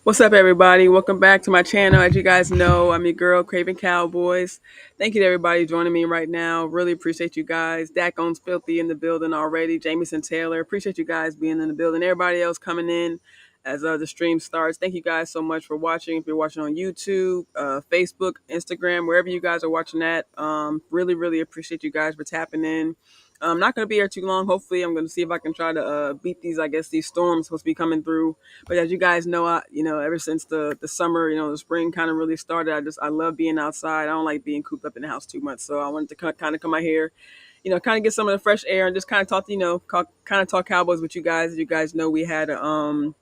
What's up, everybody? Welcome back to my channel. As you guys know, I'm your girl, Cravin Cowboys. Thank you to everybody joining me right now. Really appreciate you guys. Dak owns Filthy in the building already. Jamison Taylor, appreciate you guys being in the building. Everybody else coming in as the stream starts. Thank you guys so much for watching. If you're watching on YouTube, Facebook, Instagram, wherever you guys are watching at, really appreciate you guys for tapping in. I'm not going to be here too long. Hopefully, I'm going to see if I can try to beat these storms supposed to be coming through. But as you guys know, ever since the summer, the spring kind of really started, I love being outside. I don't like being cooped up in the house too much. So I wanted to kind of come out here, kind of get some of the fresh air and just kind of talk, kind of talk Cowboys with you guys. As you guys know, we had a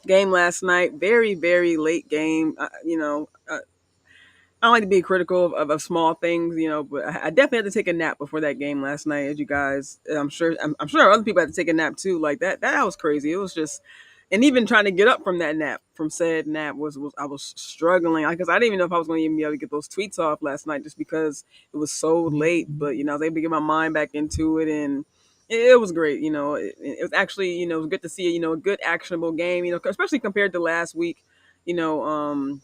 game last night, very late game. I don't like to be critical of small things, but I definitely had to take a nap before that game last night. As you guys, I'm sure other people had to take a nap too. Like that was crazy. It was just, and even trying to get up from that nap, from said nap was I was struggling because I didn't even know if I was going to even be able to get those tweets off last night just because it was so late. But I was able to get my mind back into it and. It was great, it was actually, it was good to see, a good actionable game, especially compared to last week, you know,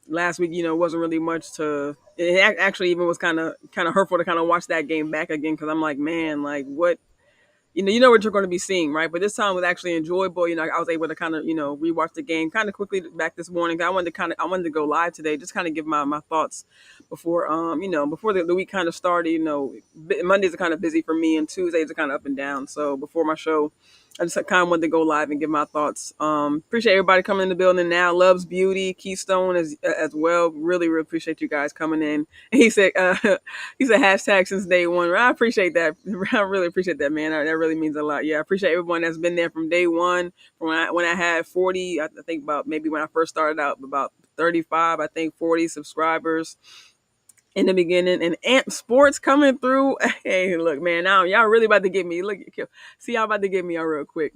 last week, wasn't really much to. Actually even was kind of hurtful to kind of watch that game back again because I'm like, man, like what, you know what you're going to be seeing, right? But this time was actually enjoyable. I was able to kind of, rewatch the game kind of quickly back this morning. I wanted to go live today, just kind of give my thoughts before, before the week kind of started. Mondays are kind of busy for me, and Tuesdays are kind of up and down. So before my show, I just kind of wanted to go live and give my thoughts. Appreciate everybody coming in the building now. Loves Beauty, Keystone as well. Really appreciate you guys coming in. And he said, he said hashtag since day one. I appreciate that. I really appreciate that, man. That really means a lot. Yeah, I appreciate everyone that's been there from day one. From when I had 40, I think about maybe when I first started out, about 35, I think 40 subscribers in the beginning, and Amp Sports coming through. Hey, look, man, now y'all really about to get me. Look, see, y'all about to get me on real quick.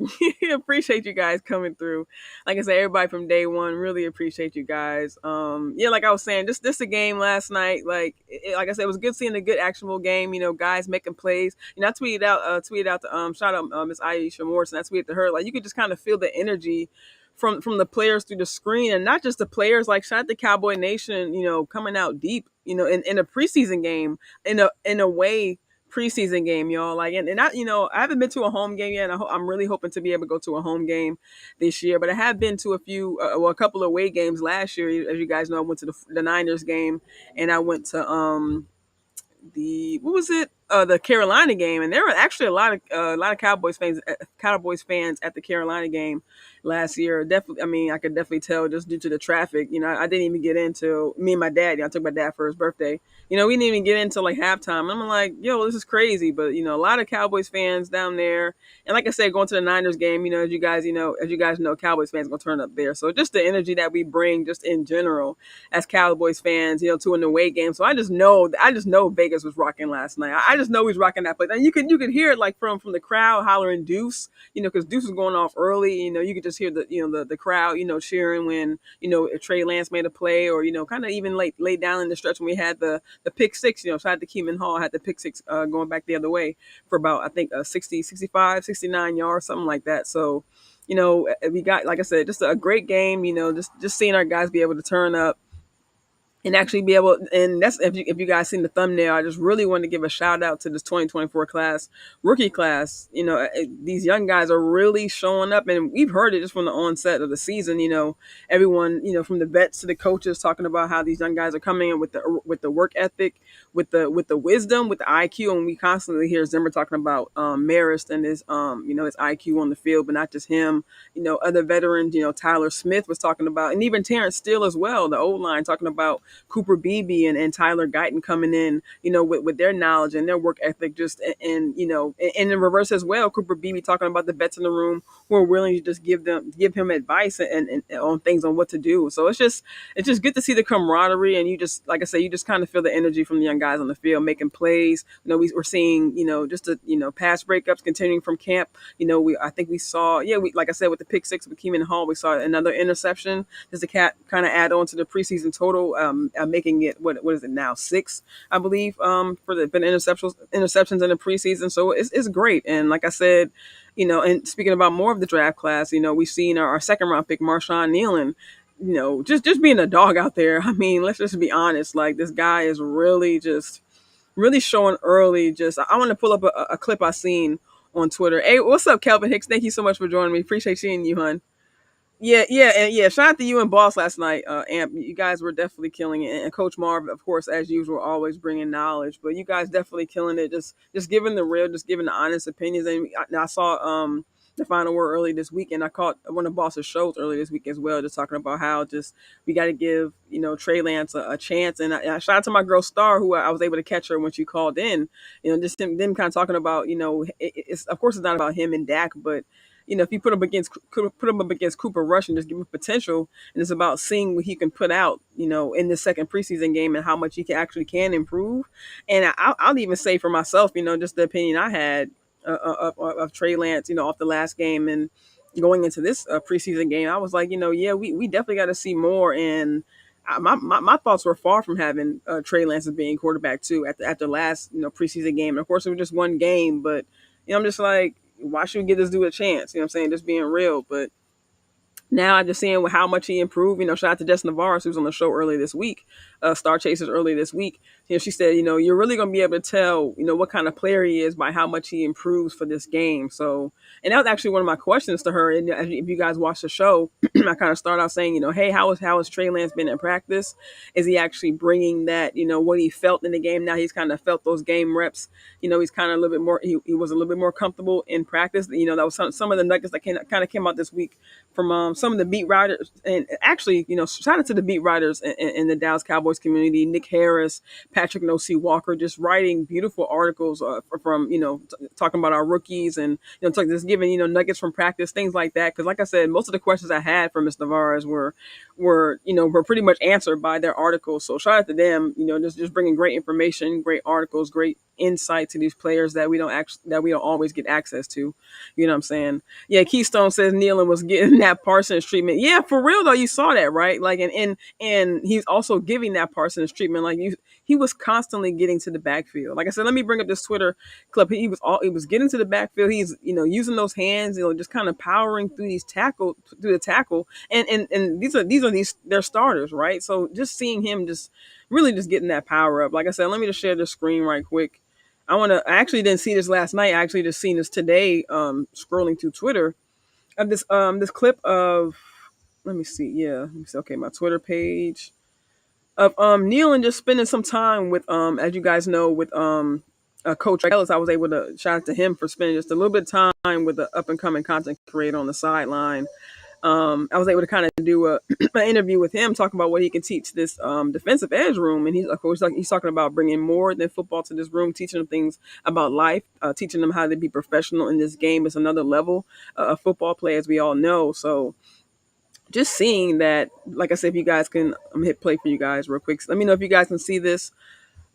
Appreciate you guys coming through. Like I said, everybody from day one, really appreciate you guys. Yeah, like I was saying, just this a game last night. Like I said, it was good seeing a good actionable game. Guys making plays. I tweeted out to shout out Miss Aisha Morrison. I tweeted to her, like you could just kind of feel the energy from the players through the screen, and not just the players. Like shout out to Cowboy Nation, coming out deep, in a preseason game, in a way preseason game, y'all. Like, and I haven't been to a home game yet. And I'm really hoping to be able to go to a home game this year. But I have been to a couple of away games last year. As you guys know, I went to the Niners game, and I went to the what was it the Carolina game, and there were actually a lot of Cowboys fans at the Carolina game last year. Definitely, I mean, I could definitely tell just due to the traffic. I didn't even get into me and my dad. I took my dad for his birthday. We didn't even get into like halftime. I'm like, yo, this is crazy. But a lot of Cowboys fans down there, and like I said, going to the Niners game. As you guys know, Cowboys fans gonna turn up there. So just the energy that we bring, just in general, as Cowboys fans, to an away game. So I just know Vegas was rocking last night. I just know he's rocking that place, and you could hear it like from the crowd hollering Deuce, because Deuce was going off early. You could just hear the crowd, cheering when if Trey Lance made a play, or kind of even late down in the stretch when we had the pick six. Shout out to Keeman Hall, had the pick six going back the other way for about I think 60, 65, 69 yards, something like that. So we got, like I said, just a great game. Just seeing our guys be able to turn up and actually be able, and that's if you guys seen the thumbnail, I just really want to give a shout out to this 2024 rookie class. These young guys are really showing up, and we've heard it just from the onset of the season. Everyone, from the vets to the coaches, talking about how these young guys are coming in with the work ethic, with the wisdom, with the IQ, and we constantly hear Zimmer talking about Marist and his his IQ on the field, but not just him. Other veterans, Tyler Smith was talking about, and even Terrence Steele as well, the old line, talking about Cooper Beebe and Tyler Guyton coming in, with their knowledge and their work ethic, just and in reverse as well. Cooper Beebe talking about the vets in the room who are willing to just give him advice and on things on what to do. So it's just good to see the camaraderie, and you just, like I say, you just kind of feel the energy from the young guys on the field making plays. We're seeing just the pass breakups continuing from camp. I think we saw, like I said, with the pick six with Keeman Hall, we saw another interception just to kind of add on to the preseason total, making it what is it now, 6, I believe, for the interceptions in the preseason. So it's great. And like I said, and speaking about more of the draft class, we've seen our second round pick, Marshawn Kneeland, just being a dog out there. I mean, let's just be honest. Like this guy is really showing early. Just I want to pull up a clip I seen on Twitter. Hey, what's up, Kelvin Hicks? Thank you so much for joining me. Appreciate seeing you, hun. Yeah, yeah, and yeah. Shout out to you and Boss last night. Amp, you guys were definitely killing it, and Coach Marv, of course, as usual, always bringing knowledge. But you guys definitely killing it. Just giving the real, just giving the honest opinions. And I saw the final word early this week, and I caught one of Boss's shows early this week as well, just talking about how just we got to give Trey Lance a chance. And I shout out to my girl Star, who I was able to catch her when she called in. Just them kind of talking about it's of course it's not about him and Dak, but if you put him up against Cooper Rush and just give him potential, and it's about seeing what he can put out, in the second preseason game and how much he can improve. And I'll even say for myself, just the opinion I had of Trey Lance, off the last game and going into this preseason game, I was like, yeah, we definitely got to see more. And my thoughts were far from having Trey Lance as being quarterback too at the last preseason game. And of course, it was just one game, but I'm just like, why should we give this dude a chance? What I'm saying? Just being real. But now I just seeing how much he improved. Shout out to Jess Navarro, who was on the show earlier this week, Star Chasers earlier this week. She said, you're really going to be able to tell, what kind of player he is by how much he improves for this game. So, and that was actually one of my questions to her. And if you guys watch the show, I kind of started out saying, hey, how has Trey Lance been in practice? Is he actually bringing that, what he felt in the game? Now he's kind of felt those game reps. He's kind of a little bit more, he was a little bit more comfortable in practice. That was some of the nuggets that kind of came out this week from some of the beat writers. And actually, shout out to the beat writers in the Dallas Cowboys community, Nick Harris, Patrick No.C. Walker, just writing beautiful articles from, talking about our rookies and, just giving, nuggets from practice, things like that. Because like I said, most of the questions I had for Ms. Navarez were pretty much answered by their articles. So shout out to them, just bringing great information, great articles, great insight to these players that we don't always get access to. You know what I'm saying? Yeah, Keystone says Kneeland was getting that Parsons treatment. Yeah, for real though, you saw that, right? Like, and he's also giving that Parsons treatment. Like he was constantly getting to the backfield. Like I said, let me bring up this Twitter clip. He was getting to the backfield. He's using those hands, just kind of powering through the tackle. And these are their starters, right? So just seeing him just really just getting that power up. Like I said, let me just share the screen right quick. I actually didn't see this last night. I actually just seen this today, scrolling through Twitter of this clip of, let me see. Yeah. Let me see. Okay. My Twitter page of, Kneeland just spending some time with, as you guys know, with, Coach Ellis. I was able to shout out to him for spending just a little bit of time with the up and coming content creator on the sideline. I was able to kind of do an interview with him, talking about what he can teach this defensive edge room, and he's talking about bringing more than football to this room, teaching them things about life, teaching them how to be professional in this game. It's another level of football play, as we all know. So just seeing that, like I said, if you guys can, hit play for you guys real quick. Let me know if you guys can see this.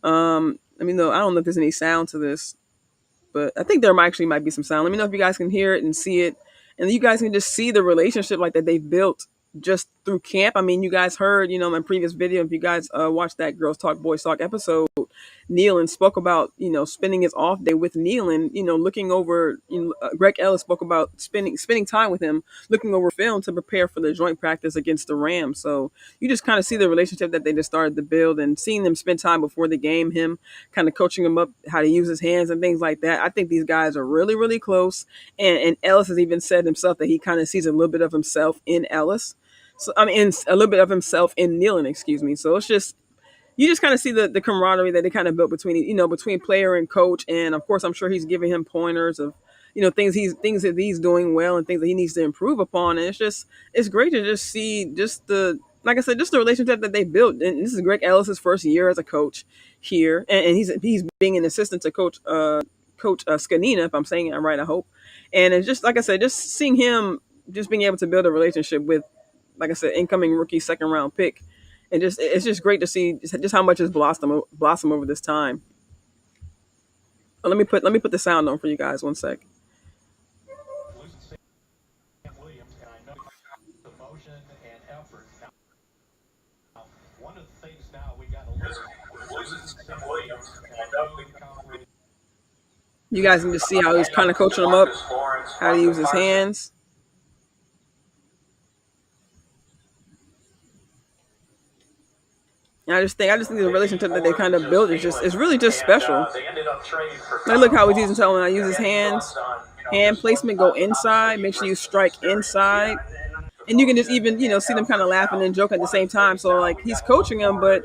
Let me know. I don't know if there's any sound to this, but I think there might be some sound. Let me know if you guys can hear it and see it. And you guys can just see the relationship like that they've built just through camp. I mean, you guys heard, my previous video, if you guys watched that Girls Talk, Boys Talk episode, Kneeland spoke about, spending his off day with Kneeland, looking over, Greg Ellis spoke about spending time with him, looking over film to prepare for the joint practice against the Rams. So you just kind of see the relationship that they just started to build, and seeing them spend time before the game, him kind of coaching him up how to use his hands and things like that. I think these guys are really, really close. And Ellis has even said himself that he kind of sees a little bit of himself in Ellis. So I mean, a little bit of himself in Kneeland, excuse me. So it's just, you just kind of see the camaraderie that they kind of built between player and coach. And of course, I'm sure he's giving him pointers of, things that he's doing well and things that he needs to improve upon. And it's great to just see like I said, just the relationship that they built. And this is Greg Ellis's first year as a coach here. And he's being an assistant to Coach Scanina, if I'm saying it right, I hope. And it's just, like I said, just seeing him just being able to build a relationship with, like I said, incoming rookie second round pick. And it's just great to see just how much has blossom over this time. Let me put the sound on for you guys. One sec. You guys can just see how he's kind of coaching him up, how to use his hands. And I just think the relationship that they kind of built is just, it's really just special. Like, look how he's using telling when I use his hands, hand placement, go inside, make sure you strike inside. And you can just even, see them kind of laughing and joking at the same time. So like he's coaching them, but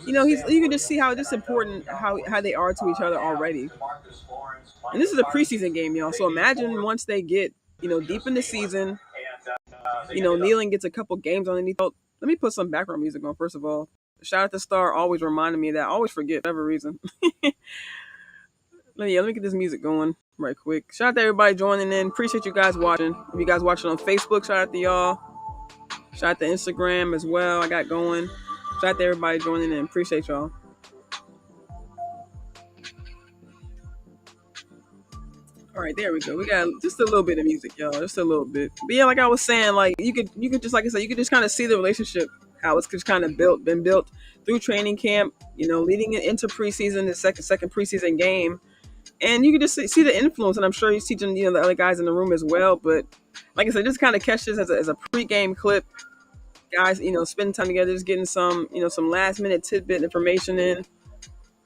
you can just see how just important how they are to each other already. And this is a preseason game, y'all. So imagine once they get, deep in the season, Kneeland gets a couple games underneath. Oh, let me put some background music on first of all. Shout out to Star, always reminding me of that. I always forget for whatever reason. Let me get this music going right quick. Shout out to everybody joining in. Appreciate you guys watching. If you guys watching on Facebook, shout out to y'all. Shout out to Instagram as well. I got going. Shout out to everybody joining in. Appreciate y'all. All right, there we go. We got just a little bit of music, y'all. Just a little bit. But yeah, like I was saying, like you could just, like I said, you could just kind of see the relationship, how it's just kind of been built through training camp. Leading it into preseason, the second preseason game, and you can just see the influence. And I'm sure he's teaching the other guys in the room as well. But like I said, just kind of catch this as a pregame clip, guys. Spending time together, just getting some some last minute tidbit information in,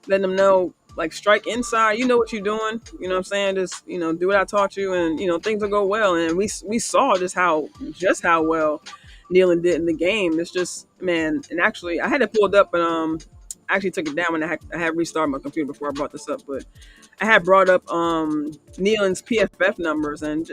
letting them know, like, strike inside, you know what you're doing, you know what I'm saying, just do what I taught you, and things will go well. And we saw just how well Kneeland did in the game. It's just, man. And actually I had it pulled up, but I actually took it down when I had restarted my computer before I brought this up. But I had brought up Kneeland's PFF numbers, and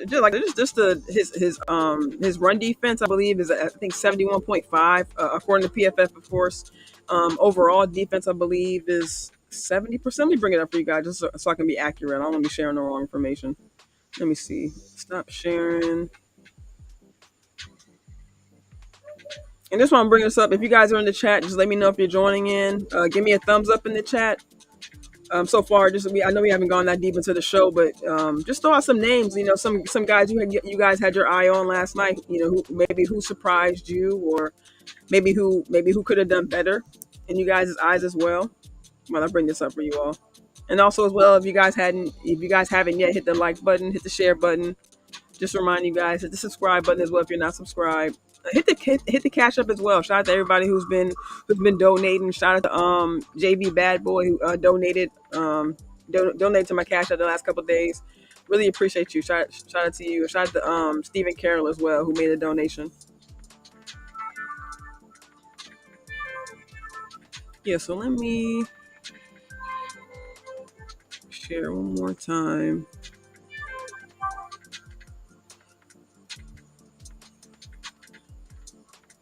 his run defense, I believe, is I think 71.5 according to PFF, of course. Overall defense, I believe, is 70%. Let me bring it up for you guys just so I can be accurate. I don't want to be sharing the wrong information. Let me see. Stop sharing. And this one, I'm bringing this up. If you guys are in the chat, just let me know if you're joining in. Give me a thumbs up in the chat. So far, I know we haven't gone that deep into the show, but just throw out some names. Some guys you guys had your eye on last night. Who surprised you, or maybe who could have done better in you guys' eyes as well. Well, I'll bring this up for you all. And also as well, if you guys haven't yet, hit the like button, hit the share button. Just remind you guys, hit the subscribe button as well if you're not subscribed. Hit the cash up as well. Shout out to everybody who's been donating. Shout out to JV Bad Boy who donated to my cash up the last couple of days. Really appreciate you. Shout out to you. Shout out to Stephen Carroll as well, who made a donation. Yeah, so let me share one more time.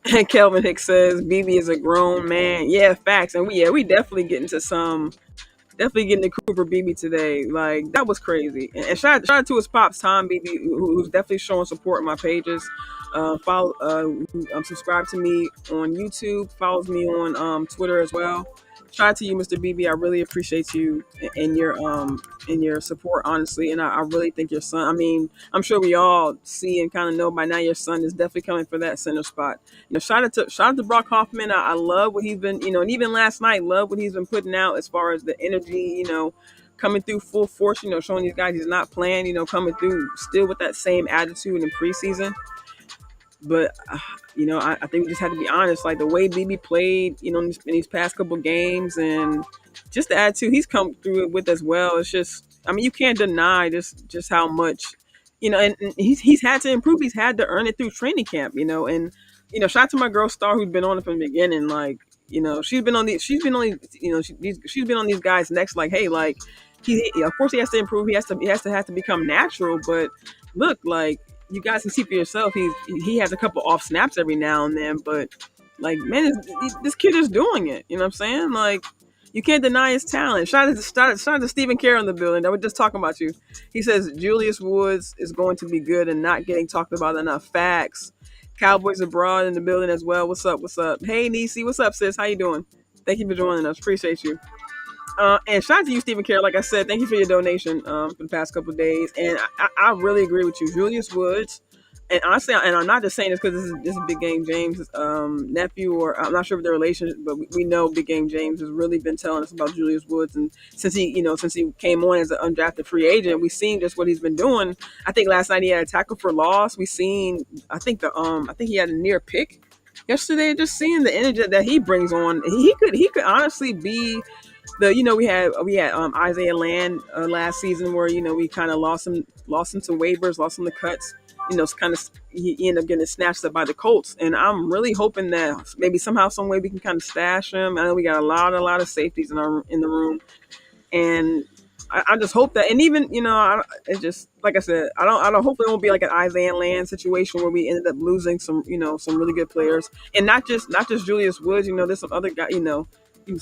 And Kelvin Hicks says Beebe is a grown man. Yeah, facts. And we definitely getting to Cooper Beebe today. Like, that was crazy. And shout out to his pops, Tom Beebe, who's definitely showing support in my pages. Subscribe to me on YouTube. Follows me on Twitter as well. Shout out to you, Mr. Beebe. I really appreciate you and your support, honestly. And I really think your son, I mean, I'm sure we all see and kind of know by now your son is definitely coming for that center spot. Shout out to Brock Hoffman. I love what he's been, and even last night, love what he's been putting out as far as the energy, coming through full force, showing these guys he's not playing, coming through still with that same attitude in preseason. But I think we just have to be honest. Like, the way Beebe played, in these past couple games, and just the attitude he's come through with as well. It's just, I mean, you can't deny just how much, and he's had to improve. He's had to earn it through training camp, and shout out to my girl Star, who's been on it from the beginning. Like, she's been on these guys' necks. Like, hey, like, of course he has to improve. He has to become natural. But look, like, you guys can see for yourself, he has a couple off snaps every now and then, but, like, man, this kid is doing it. You know what I'm saying? Like, you can't deny his talent. Shout out to Stephen Carroll in the building. That we're just talking about you. He says Julius Woods is going to be good and not getting talked about enough. Facts. Cowboys abroad in the building as well. What's up? Hey, Nisi. What's up, sis? How you doing? Thank you for joining us. Appreciate you. And shout out to you, Stephen Carroll. Like I said, thank you for your donation for the past couple of days. And I really agree with you. Julius Woods, and honestly, and I'm not just saying this because this is Big Game James' nephew, or I'm not sure if they're relations, but we know Big Game James has really been telling us about Julius Woods. And since he came on as an undrafted free agent, we've seen just what he's been doing. I think last night he had a tackle for loss. I think he had a near pick. yesterday. Just seeing the energy that he brings on, he could honestly be the we had Isaiah Land last season where we kind of lost him to waivers, lost him to cuts. It's kind of he ended up getting snatched up by the Colts, and I'm really hoping that maybe somehow, some way we can kind of stash him. I know we got a lot of safeties in the room, and I just hope that, and even it's just like I said, I don't hope it won't be like an Isaiah Land situation where we ended up losing some really good players, and not just Julius Woods. There's some other guy. I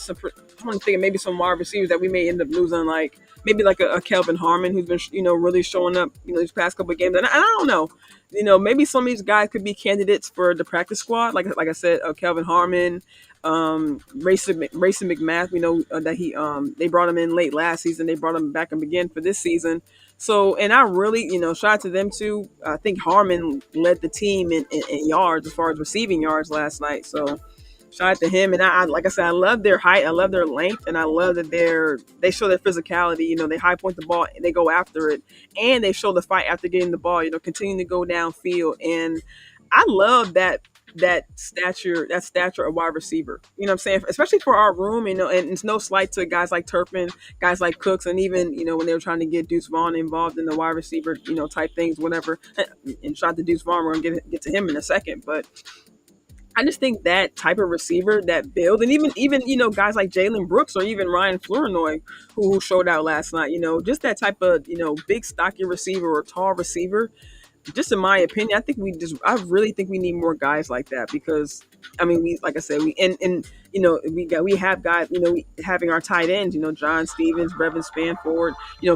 want to think of maybe some wide receivers that we may end up losing, like maybe like a Kelvin Harmon who's been really showing up these past couple of games, and I don't know. Maybe some of these guys could be candidates for the practice squad. Like I said, Kelvin Harmon, Racing McMath. We know that they brought him in late last season. They brought him back up again for this season. So, and I really, shout out to them too. I think Harmon led the team in yards as far as receiving yards last night. So, shout out to him. And like I said, I love their height, I love their length, and I love that they show their physicality. They high point the ball and they go after it, and they show the fight after getting the ball. Continuing to go downfield, and I love that stature of wide receiver. What I'm saying? Especially for our room, and it's no slight to guys like Turpin, guys like Cooks, and even, when they were trying to get Deuce Vaughn involved in the wide receiver, type things, whatever. And shout out to Deuce Vaughn. We're gonna get to him in a second. But I just think that type of receiver, that build, and even guys like Jalen Brooks or even Ryan Flournoy, who showed out last night, just that type of big stocky receiver or tall receiver. Just in my opinion, I really think we need more guys like that, because I mean, we, like I said, and we have guys, having our tight ends, John Stevens, Brevin Spanford,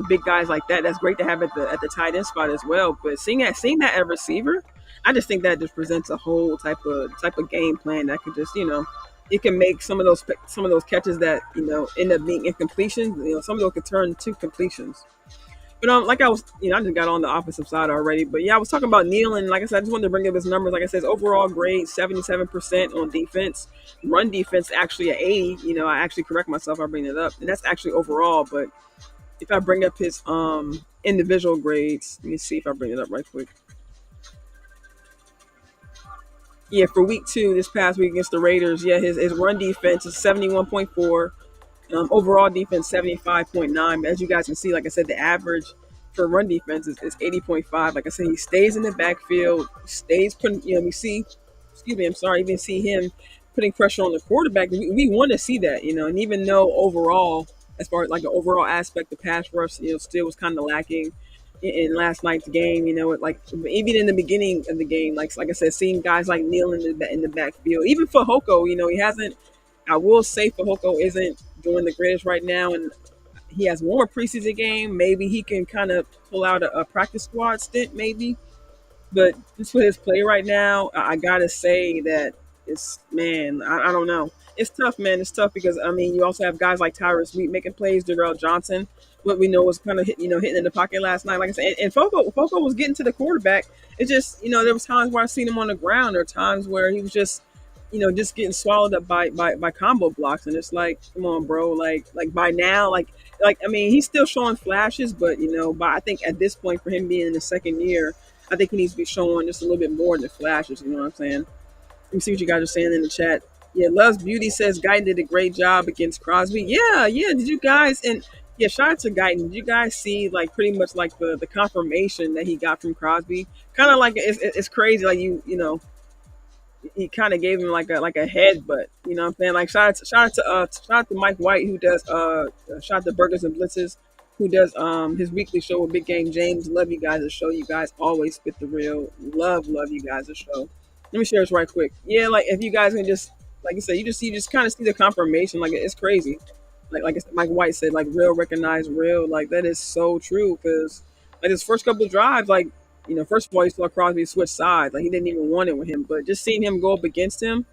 big guys like that. That's great to have at the tight end spot as well. But seeing that at receiver, I just think that just presents a whole type of game plan that could just, it can make some of those catches that end up being incompletions. Some of those could turn to completions. But like I was, I just got on the offensive side already. But yeah, I was talking about Kneeland. Like I said, I just wanted to bring up his numbers. Like I said, his overall grade 77% on defense. Run defense actually at 80. I actually correct myself. I bring it up, and that's actually overall. But if I bring up his individual grades, let me see if I bring it up right quick. Yeah, for week 2, this past week against the Raiders, yeah, his run defense is 71.4. Overall defense 75.9. As you guys can see, like I said, the average for run defense is 80.5. Like I said, he stays in the backfield, stays putting. We see. Excuse me, I'm sorry. Even see him putting pressure on the quarterback. We want to see that, and even though overall, as far as like an overall aspect, the pass rush, still was kind of lacking in last night's game. Like even in the beginning of the game, like I said, seeing guys like Neal in the backfield, even for Hoko, he hasn't. I will say Fahoko isn't doing the greatest right now, and he has one more preseason game. Maybe he can kind of pull out a practice squad stint, maybe. But just with his play right now, I gotta say that I don't know. It's tough, man. It's tough because I mean, you also have guys like Tyrus Wheat making plays, Darrell Johnson, what we know was kind of hitting in the pocket last night. Like I said, and Foco was getting to the quarterback. It's just there was times where I seen him on the ground. There were times where he was just getting swallowed up by combo blocks, and it's like, come on, bro. Like by now, like I mean, he's still showing flashes, but but I think at this point, for him being in the second year, I think he needs to be showing just a little bit more than flashes. You know what I'm saying? Let me see what you guys are saying in the chat. Yeah, Loves Beauty says Guyton did a great job against Crosby. Yeah. Did you guys, and yeah, shout out to Guyton. Did you guys see like pretty much like the confirmation that he got from Crosby? Kind of like it's crazy. Like he kind of gave him like a headbutt. You know what I'm saying? Like shout out to Mike White, who does shout out to Burgers and Blitzes, who does his weekly show with Big Game James. Love you guys' show. You guys always spit the real. Love you guys' show. Let me share this right quick. Yeah, like if you guys can just, like you said, you just kind of see the confirmation. Like it's crazy. Like Mike White said, like real recognize real. Like that is so true, because like his first couple of drives, like first of all, you saw Crosby switch sides. Like he didn't even want it with him, but just seeing him go up against him,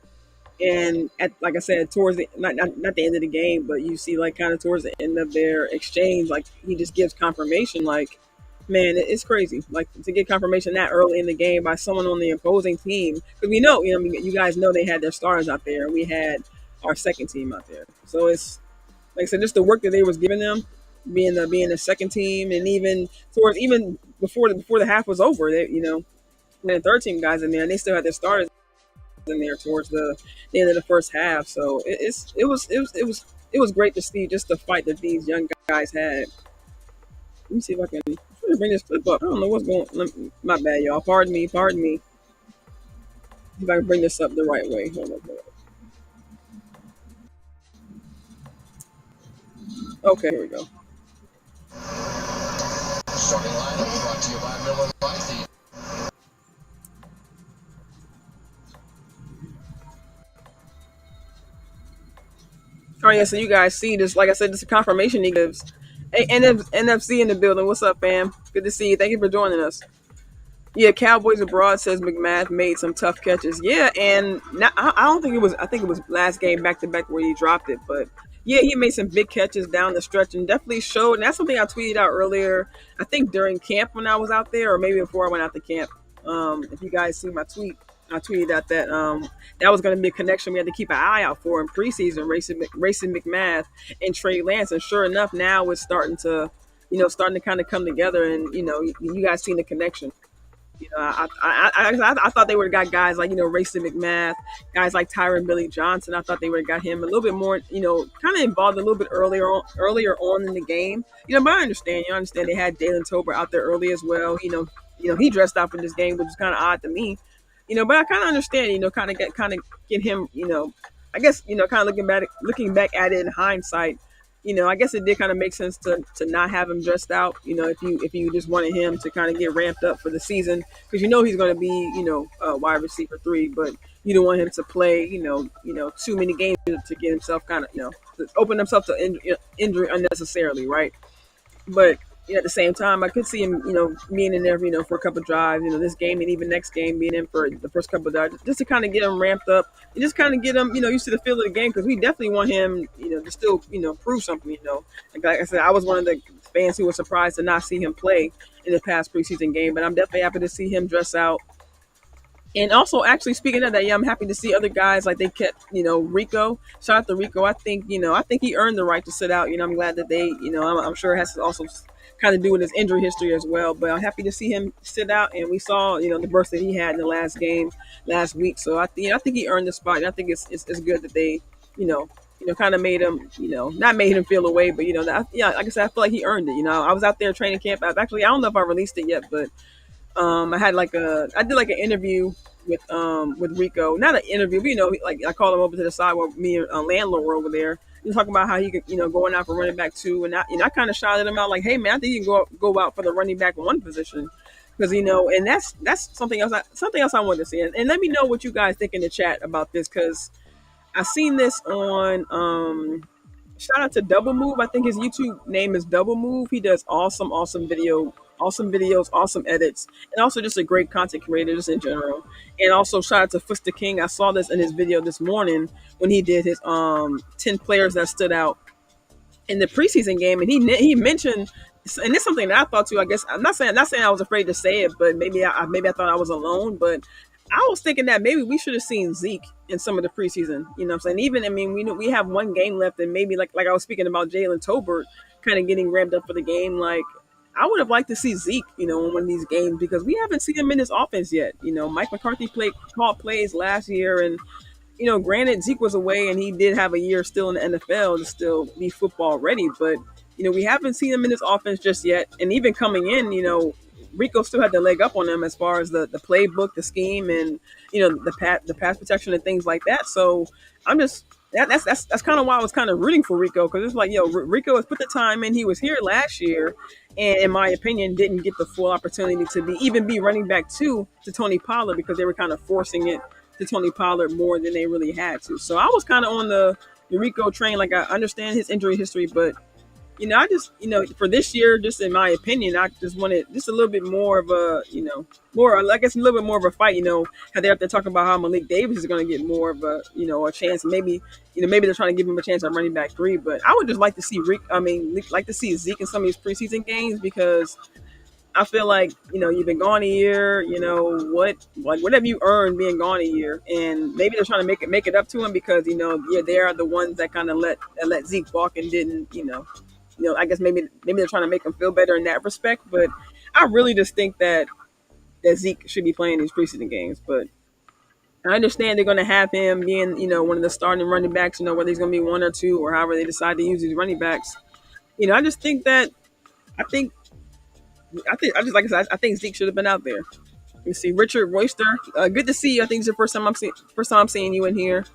and like I said, towards the not the end of the game, but you see like kind of towards the end of their exchange, like he just gives confirmation. Like, man, it's crazy. Like to get confirmation that early in the game by someone on the opposing team, because we know, you guys know they had their stars out there, and we had our second team out there. So it's like I said, just the work that they was giving them, being the second team, and even before the half was over, they the third team guys in there, and they still had their stars. in there towards the end of the first half. So it was great to see just the fight that these young guys had. Let me see if I can bring this clip up. I don't know what's going. My bad, y'all. Pardon me. Pardon me. See if I can bring this up the right way. Hold on. Hold on. Okay, here we go. Starting lineup brought to you by Miller Lite. All right, yeah. So you guys see this? Like I said, this is a confirmation he gives. Hey, NFC in the building. What's up, fam? Good to see you. Thank you for joining us. Yeah, Cowboys abroad says McMath made some tough catches. Yeah, and not, I don't think it was. I think it was last game back to back where he dropped it. But yeah, he made some big catches down the stretch and definitely showed. And that's something I tweeted out earlier. I think during camp when I was out there, or maybe before I went out to camp. If you guys see my tweet, I tweeted out that that was going to be a connection we had to keep an eye out for in preseason. Racing McMath and Trey Lance, and sure enough, now it's starting to kind of come together. And you guys seen the connection. I thought they would have got guys like Racing McMath, guys like Tyron Billy Johnson. I thought they would have got him a little bit more, kind of involved a little bit earlier on in the game. But I understand. Understand they had Jalen Tober out there early as well. He dressed out for this game, which is kind of odd to me. But I kind of understand. Kind of get him. I guess kind of looking back at it in hindsight. I guess it did kind of make sense to not have him dressed out. If you just wanted him to kind of get ramped up for the season, because he's going to be wide receiver 3, but you don't want him to play too many games to get himself kind of to open himself to injury unnecessarily, right? But at the same time, I could see him being in there for a couple of drives, this game and even next game being in for the first couple of drives, just to kind of get him ramped up and just kind of get him used to the feel of the game, because we definitely want him to still prove something. Like I said, I was one of the fans who was surprised to not see him play in the past preseason game, but I'm definitely happy to see him dress out. And also, actually, speaking of that, yeah, I'm happy to see other guys like they kept, Rico. Shout out to Rico. I think he earned the right to sit out. I'm glad that they, I'm sure it has to also kind of do with his injury history as well. But I'm happy to see him sit out. And we saw, the burst that he had in the last game last week. So I think he earned the spot. And I think it's good that they, kind of made him, not made him feel away, but like I said, I feel like he earned it. I was out there training camp. I don't know if I released it yet, but. I did like an interview with Rico, not an interview, but like I called him over to the side where me and landlord were over there. He was talking about how he could, going out for running back 2, and I kind of shouted him out like, hey man, I think you can go out for the running back 1 position, because and that's something else. Something else I wanted to see, and let me know what you guys think in the chat about this, because I seen this on. Shout out to Double Move. I think his YouTube name is Double Move. He does awesome videos, awesome edits, and also just a great content creator just in general. And also shout out to Fuster King. I saw this in his video this morning when he did his 10 players that stood out in the preseason game, and he mentioned, and it's something that I thought too. I guess I'm not saying I was afraid to say it, but maybe I thought I was alone, but I was thinking that maybe we should have seen Zeke in some of the preseason. You know what I'm saying? Even, we have one game left, and maybe like I was speaking about Jalen Tolbert kind of getting ramped up for the game. Like, I would have liked to see Zeke, in one of these games, because we haven't seen him in this offense yet. Mike McCarthy called plays last year, and granted Zeke was away and he did have a year still in the NFL to still be football ready, but we haven't seen him in this offense just yet. And even coming in, Rico still had the leg up on him as far as the playbook, the scheme, and the pass protection and things like that. So I'm just that's kind of why I was kind of rooting for Rico, because it's like, Rico has put the time in. He was here last year, and in my opinion, didn't get the full opportunity to be running back 2 to Tony Pollard, because they were kind of forcing it to Tony Pollard more than they really had to. So I was kind of on the Rico train. Like, I understand his injury history, but I just, for this year, just in my opinion, I just wanted just a little bit more of a, I guess a little bit more of a fight, how they're talking about how Malik Davis is going to get more of a, a chance. Maybe, maybe they're trying to give him a chance at running back 3, but I would just like to see like to see Zeke in some of these preseason games, because I feel like, you've been gone a year, what have you earned being gone a year? And maybe they're trying to make it up to him, because, they are the ones that kind of let Zeke walk and didn't, I guess maybe they're trying to make him feel better in that respect. But I really just think that Zeke should be playing these preseason games. But I understand they're going to have him being, one of the starting running backs, whether he's going to be one or two or however they decide to use these running backs. I just think that I think I just like I said, I think Zeke should have been out there. You see, Richard Royster, good to see you. I think it's the first time I'm seeing you in here.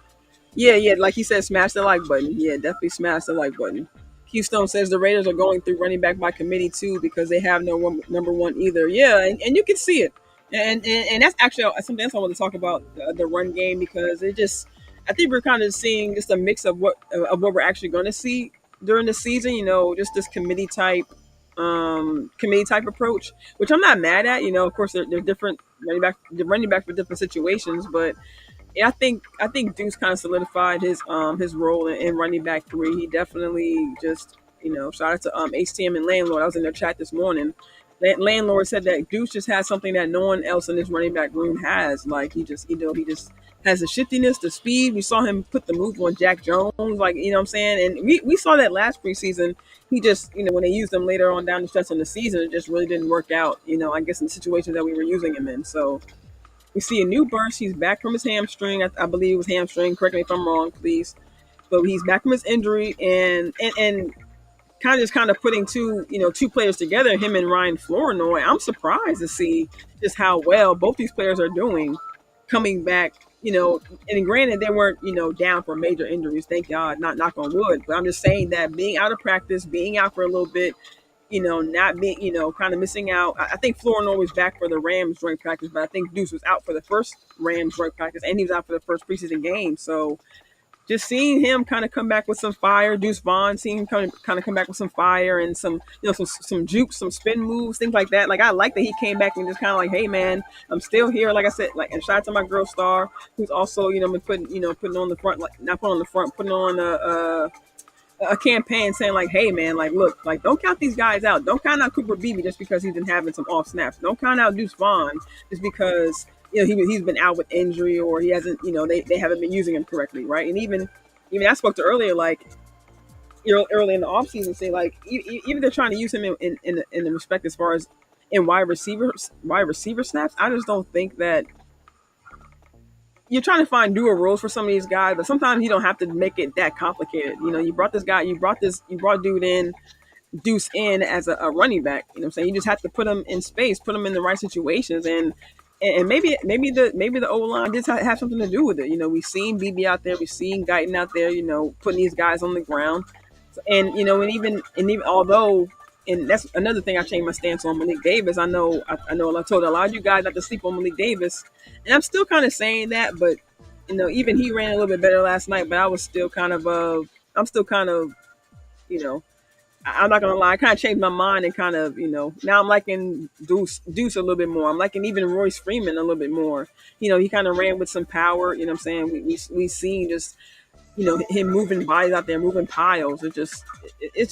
Yeah, yeah, like he said, smash the like button. Yeah, definitely smash the like button. Keystone says the Raiders are going through running back by committee too because they have no number one either. Yeah, and you can see it, and that's actually something else I want to talk about the run game because it just I think we're kind of seeing just a mix of what we're actually going to see during the season. Just this committee type approach, which I'm not mad at. Of course, they're different running back for different situations, but yeah, I think Deuce kind of solidified his role in running back three. He definitely just shout out to HTM and Landlord. I was in their chat this morning. Landlord said that Deuce just has something that no one else in this running back room has. Like he just has the shiftiness, the speed. We saw him put the move on Jack Jones, like what I'm saying, and we saw that last preseason. He just when they used him later on down the stretch in the season, it just really didn't work out. I guess in the situations that we were using him in. So we see a new burst. He's back from his hamstring. I believe it was hamstring. Correct me if I'm wrong, please. But he's back from his injury and kind of putting two players together, him and Ryan Flournoy. I'm surprised to see just how well both these players are doing coming back. And granted they weren't down for major injuries. Thank God, not knock on wood. But I'm just saying that being out of practice, being out for a little bit, not being, kind of missing out. I think Flournoy was back for the Rams joint practice, but I think Deuce was out for the first Rams joint practice, and he was out for the first preseason game. So just seeing him kind of come back with some fire, Deuce Vaughn, seeing him kind of come back with some fire and some, some jukes, some spin moves, things like that. Like I like that he came back and just kind of like, hey man, I'm still here. Like I said, like and shout out to my girl Star, who's also been putting on the front, like not putting on the front, putting on a campaign saying like, hey man, like look, like don't count these guys out. Don't count out Cooper Beebe just because he's been having some off snaps. Don't count out Deuce Vaughn just because he's been out with injury or he hasn't they haven't been using him correctly, right? And even I spoke to earlier like early in the offseason say like even they're trying to use him in the respect as far as in wide receiver snaps. I just don't think that you're trying to find dual roles for some of these guys, but sometimes you don't have to make it that complicated. You brought this guy, you brought dude in, Deuce in as a running back. You know what I'm saying? You just have to put him in space, put him in the right situations, and maybe the O line did have something to do with it. We've seen Beebe out there, we've seen Guyton out there, putting these guys on the ground, and even although. And that's another thing I changed my stance on Malik Davis. I know I told a lot of you guys not to sleep on Malik Davis, and I'm still kind of saying that. But even he ran a little bit better last night. But I was still kind of I'm still kind of I'm not gonna lie. I kind of changed my mind and kind of now I'm liking Deuce a little bit more. I'm liking even Royce Freeman a little bit more. He kind of ran with some power. What I'm saying? We seen just him moving bodies out there, moving piles. It's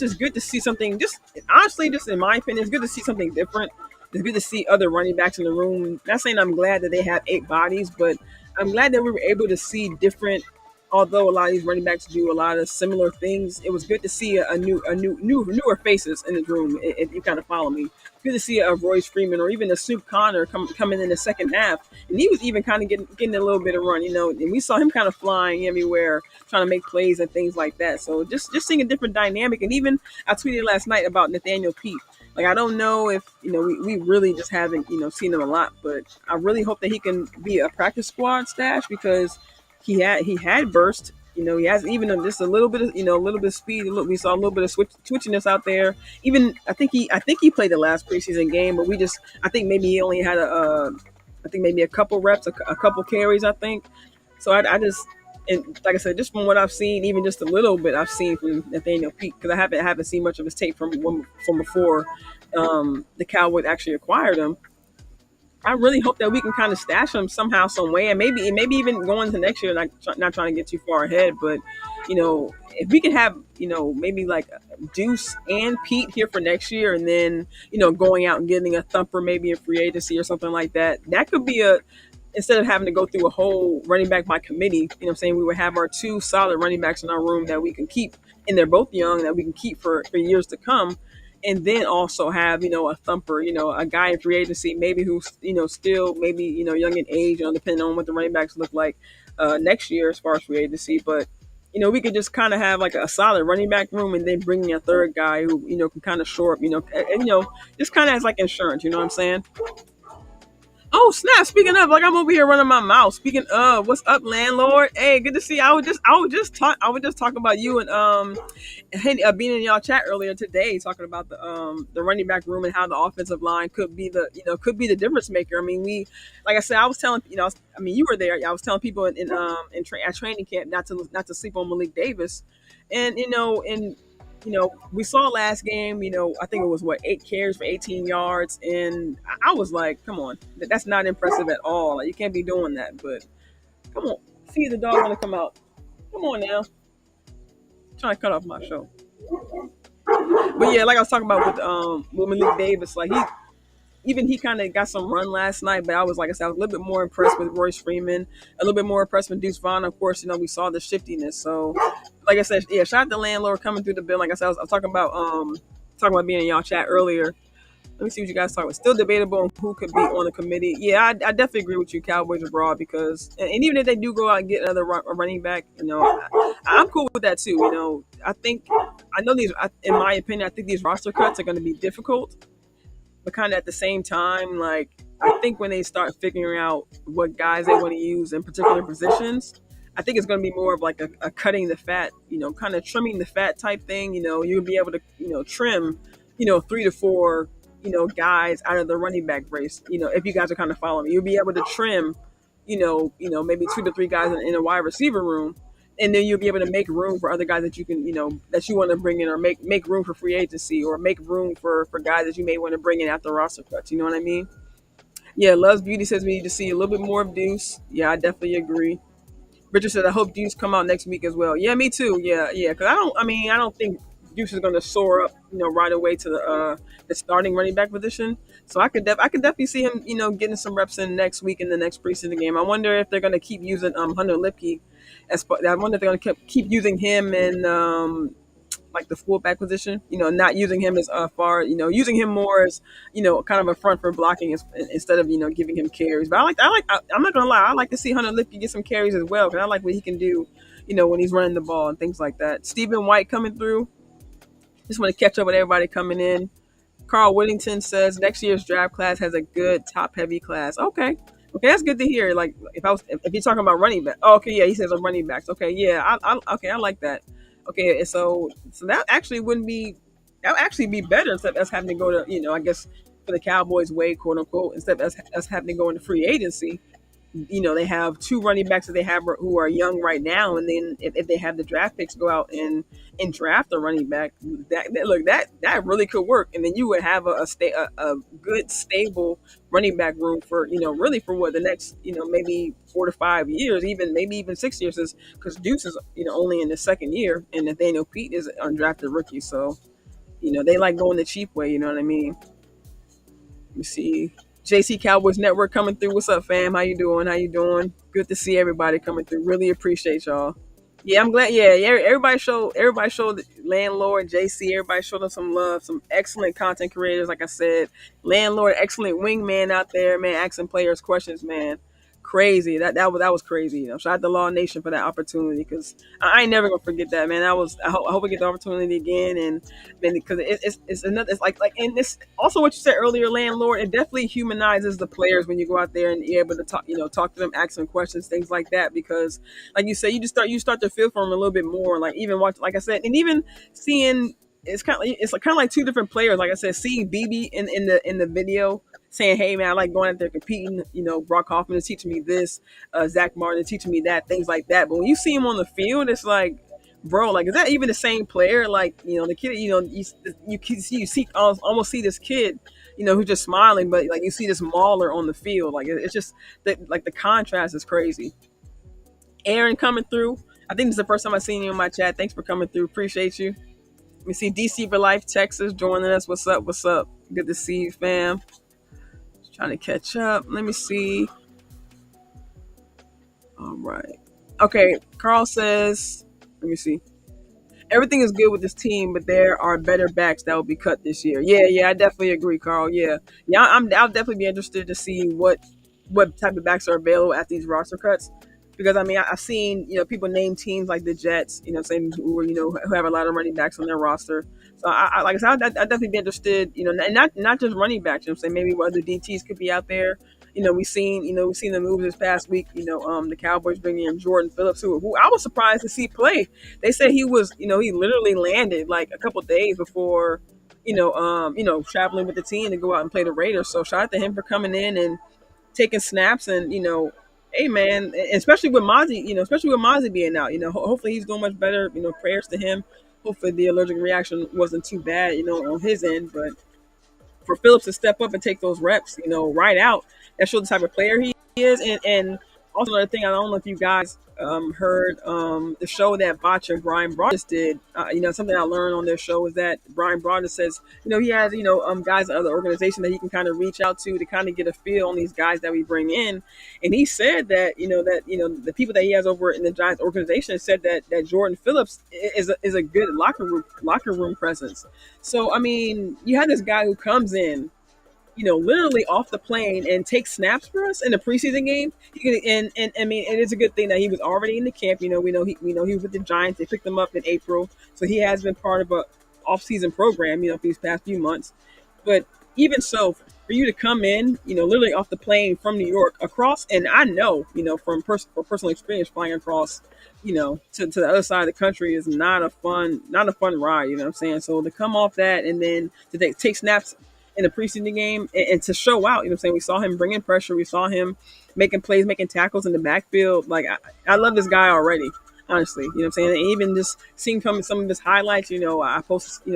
just good to see something. Just honestly, just in my opinion, it's good to see something different. It's good to see other running backs in the room. Not saying I'm glad that they have 8 bodies, but I'm glad that we were able to see different. Although a lot of these running backs do a lot of similar things, it was good to see newer faces in the room. If you kind of follow me, good to see a Royce Freeman or even a Soup Connor coming in the second half, and he was even kind of getting a little bit of run, and we saw him kind of flying everywhere, trying to make plays and things like that. So just seeing a different dynamic, and even I tweeted last night about Nathaniel Pete. Like I don't know if we really just haven't seen him a lot, but I really hope that he can be a practice squad stash because. He had burst. He has even just a little bit of a little bit of speed. Look, we saw a little bit of twitchiness out there. Even I think he played the last preseason game, but I think maybe he only had maybe a couple reps, a couple carries. I think so. I just and like I said, just from what I've seen, even just a little bit I've seen from Nathaniel Pete because I haven't seen much of his tape from before the Cowboys actually acquired him. I really hope that we can kind of stash him somehow, some way, and maybe even going into next year. Not trying to get too far ahead, but if we could have maybe like Deuce and Pete here for next year, and then going out and getting a thumper, maybe in free agency or something like that. That could be instead of having to go through a whole running back by committee. We would have our 2 solid running backs in our room that we can keep, and they're both young that we can keep for years to come. and then also have a thumper, a guy in free agency, maybe who's still maybe young in age, depending on what the running backs look like next year as far as free agency. But we could just kind of have like a solid running back room, and then bring in a third guy who can kind of shore up, and just kind of as like insurance. You know what I'm saying? Oh snap! Speaking of, like I'm over here running my mouth. Speaking of, what's up, landlord? Hey, good to see you. I was just talking about you and being in y'all chat earlier today, talking about the running back room and how the offensive line could be the difference maker. I mean, like I said, I was telling I mean, you were there. I was telling people at training camp not to sleep on Malik Davis, and we saw last game, I think it was 8 carries for 18 yards. And I was like, come on, that's not impressive at all. Like, you can't be doing that. But come on, see the dog want to come out. Come on now. Trying to cut off my show. But yeah, like I was talking about with Malik Davis, like he kind of got some run last night, but I was, like I said, I was a little bit more impressed with Royce Freeman, a little bit more impressed with Deuce Vaughn. Of course, we saw the shiftiness. So, like I said, yeah, shout out to landlord coming through the bill. Like I said, I was talking about being in y'all chat earlier. Let me see what you guys talk about. Still debatable on who could be on the committee. Yeah, I definitely agree with you, Cowboys abroad, because and even if they do go out and get another running back, I'm cool with that too. I know in my opinion, I think these roster cuts are going to be difficult, but kind of at the same time, like I think when they start figuring out what guys they want to use in particular positions, I think it's going to be more of like a cutting the fat, kind of trimming the fat type thing. You'll be able to, trim, 3 to 4, guys out of the running back race. If you guys are kind of following me, you'll be able to trim, maybe 2 to 3 guys in a wide receiver room, and then you'll be able to make room for other guys that you can, that you want to bring in, or make room for free agency, or make room for guys that you may want to bring in after roster cuts. You know what I mean? Yeah, Loves Beauty says we need to see a little bit more of Deuce. Yeah, I definitely agree. Richard said, I hope Deuce come out next week as well. Yeah, me too. Yeah, yeah. Because I don't think Deuce is going to soar up, right away to the starting running back position. So I could definitely see him, getting some reps in next week in the next preseason game. I wonder if they're going to keep using Hunter Lipke. I wonder if they're going to keep using him in like the fullback position. Not using him as far. Using him more as kind of a front for blocking instead of giving him carries. But I'm not gonna lie, I like to see Hunter Lipke get some carries as well, because I like what he can do. When he's running the ball and things like that. Stephen White coming through. Just want to catch up with everybody coming in. Carl Whittington says next year's draft class has a good top heavy class. Okay, that's good to hear. Like if you're talking about running back. Oh, okay, yeah, he says on running backs. Okay, yeah, I like that. Okay, so that actually be better instead of us having to go to I guess for the Cowboys way, quote unquote, instead of us having to go into free agency. They have 2 running backs that they have who are young right now, and then if they have the draft picks, go out and draft a running back. That really could work, and then you would have a good stable running back room for really for what the next maybe 4 to 5 years, maybe even 6 years, because Deuce is only in the second year, and Nathaniel Pete is an undrafted rookie, so they like going the cheap way. You know what I mean? Let me see. JC Cowboys Network coming through. What's up, fam? How you doing? Good to see everybody coming through. Really appreciate y'all. Yeah, I'm glad. Yeah, everybody showed the landlord JC. Everybody showed them some love. Some excellent content creators, like I said. Landlord, excellent wingman out there, man. Asking players questions, man. Crazy. That was crazy. Shout out to Law Nation for that opportunity, because I ain't never gonna forget that, man. I hope we get the opportunity again, and then because it's another. It's like and this also what you said earlier, landlord. It definitely humanizes the players when you go out there and you're able to talk to them, ask them questions, things like that. Because like you say, you start to feel for them a little bit more. Like even watch, like I said, and even seeing. It's kind of like 2 different players. Like I said, seeing Beebe in the video saying, "Hey man, I like going out there competing." Brock Hoffman is teaching me this, Zach Martin is teaching me that, things like that. But when you see him on the field, it's like, bro, like is that even the same player? Like the kid, you see almost see this kid, who's just smiling, but like you see this mauler on the field. Like it's just that like the contrast is crazy. Aaron coming through. I think this is the first time I've seen you in my chat. Thanks for coming through. Appreciate you. We see DC for Life, Texas, joining us. What's up? What's up? Good to see you, fam. Just trying to catch up. Let me see. All right. Okay. Carl says, let me see. everything is good with this team, but there are better backs that will be cut this year. Yeah, yeah, I definitely agree, Carl. Yeah, yeah, I'll definitely be interested to see what type of backs are available at these roster cuts. Because I mean, I've seen people name teams like the Jets, saying who are, who have a lot of running backs on their roster. So like I said, I'd definitely be interested, and not just running backs. I'm saying maybe what other DTs could be out there. We've seen the moves this past week. The Cowboys bringing in Jordan Phillips, who I was surprised to see play. They said he was, he literally landed like a couple days before, traveling with the team to go out and play the Raiders. So shout out to him for coming in and taking snaps, and hey man, especially with Mozzie, especially with Mozzie being out, hopefully he's doing much better. Prayers to him. Hopefully the allergic reaction wasn't too bad, on his end, but for Phillips to step up and take those reps, right out, that shows the type of player he is. And also another thing, I don't know if you guys heard the show that Botch and Brian Broaddus did. Something I learned on their show is that Brian Broaddus says, he has, guys in other organizations that he can kind of reach out to kind of get a feel on these guys that we bring in. And he said that, the people that he has over in the Giants organization said that Jordan Phillips is a good locker room presence. So, I mean, you have this guy who comes in, literally off the plane and take snaps for us in a preseason game. And I mean, and it's a good thing that he was already in the camp. We know he was with the Giants. They picked him up in April, so he has been part of a off-season program. For these past few months. But even so, for you to come in, literally off the plane from New York across, and I know, from personal experience flying across, to the other side of the country is not a fun ride. You know what I'm saying? So to come off that and then to take snaps in the preseason game and to show out, we saw him bringing pressure. We saw him making plays, making tackles in the backfield. Like, I love this guy already, honestly. And even just seeing some of his highlights, I posted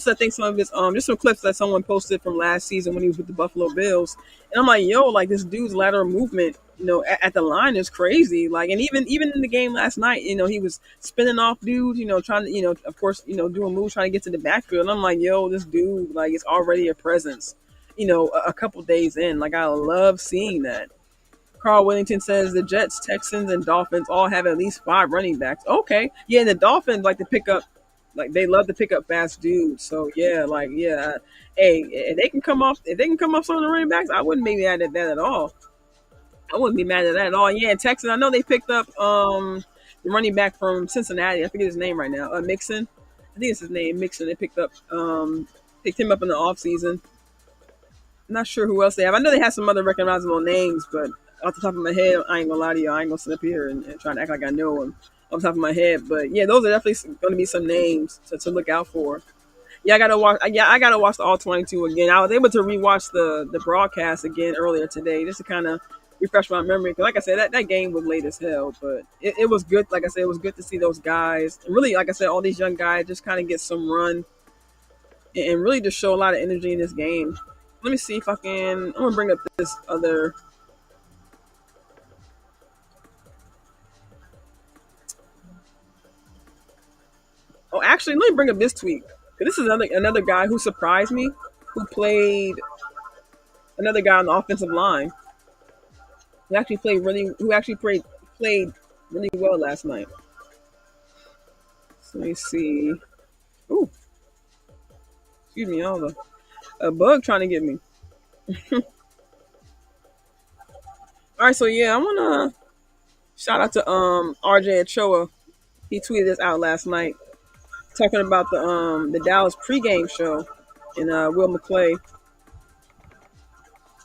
I think some of his just some clips that someone posted from last season when he was with the Buffalo Bills. And I'm like, like this dude's lateral movement, at the line is crazy. Like, and even in the game last night, he was spinning off dudes, trying to, of course, doing moves, trying to get to the backfield. And I'm like, this dude, like, is already a presence, a couple days in. Like, I love seeing that. Carl Wellington says the Jets, Texans, and Dolphins all have at least 5 running backs. Okay. Yeah, and the Dolphins like to pick up, like, they love to pick up fast dudes. So yeah, like, yeah. Hey, if they can come off some of the running backs, I wouldn't be mad at that at all. I wouldn't be mad at that at all. Yeah, in Texas, I know they picked up the running back from Cincinnati. I forget his name right now. Mixon. I think it's his name, Mixon. They picked him up in the offseason. I'm not sure who else they have. I know they have some other recognizable names, but off the top of my head, I ain't gonna lie to you. I ain't gonna sit up here and try to act like I know them off the top of my head. But yeah, those are definitely going to be some names to look out for. Yeah, I gotta watch. Yeah, I gotta watch the All 22 again. I was able to rewatch the broadcast again earlier today just to kind of refresh my memory. Because like I said, that game was late as hell, but it was good. Like I said, it was good to see those guys. And really, like I said, all these young guys just kind of get some run and really just show a lot of energy in this game. Let me see if I can. I'm gonna bring up this other. Oh, actually, let me bring up this tweet. This is another guy who surprised me, who played another guy on the offensive line, who actually played really well last night. So let me see. Ooh, excuse me, all a bug trying to get me. All right, so yeah, I wanna shout out to RJ Ochoa. He tweeted this out last night, talking about the Dallas pregame show and Will McClay.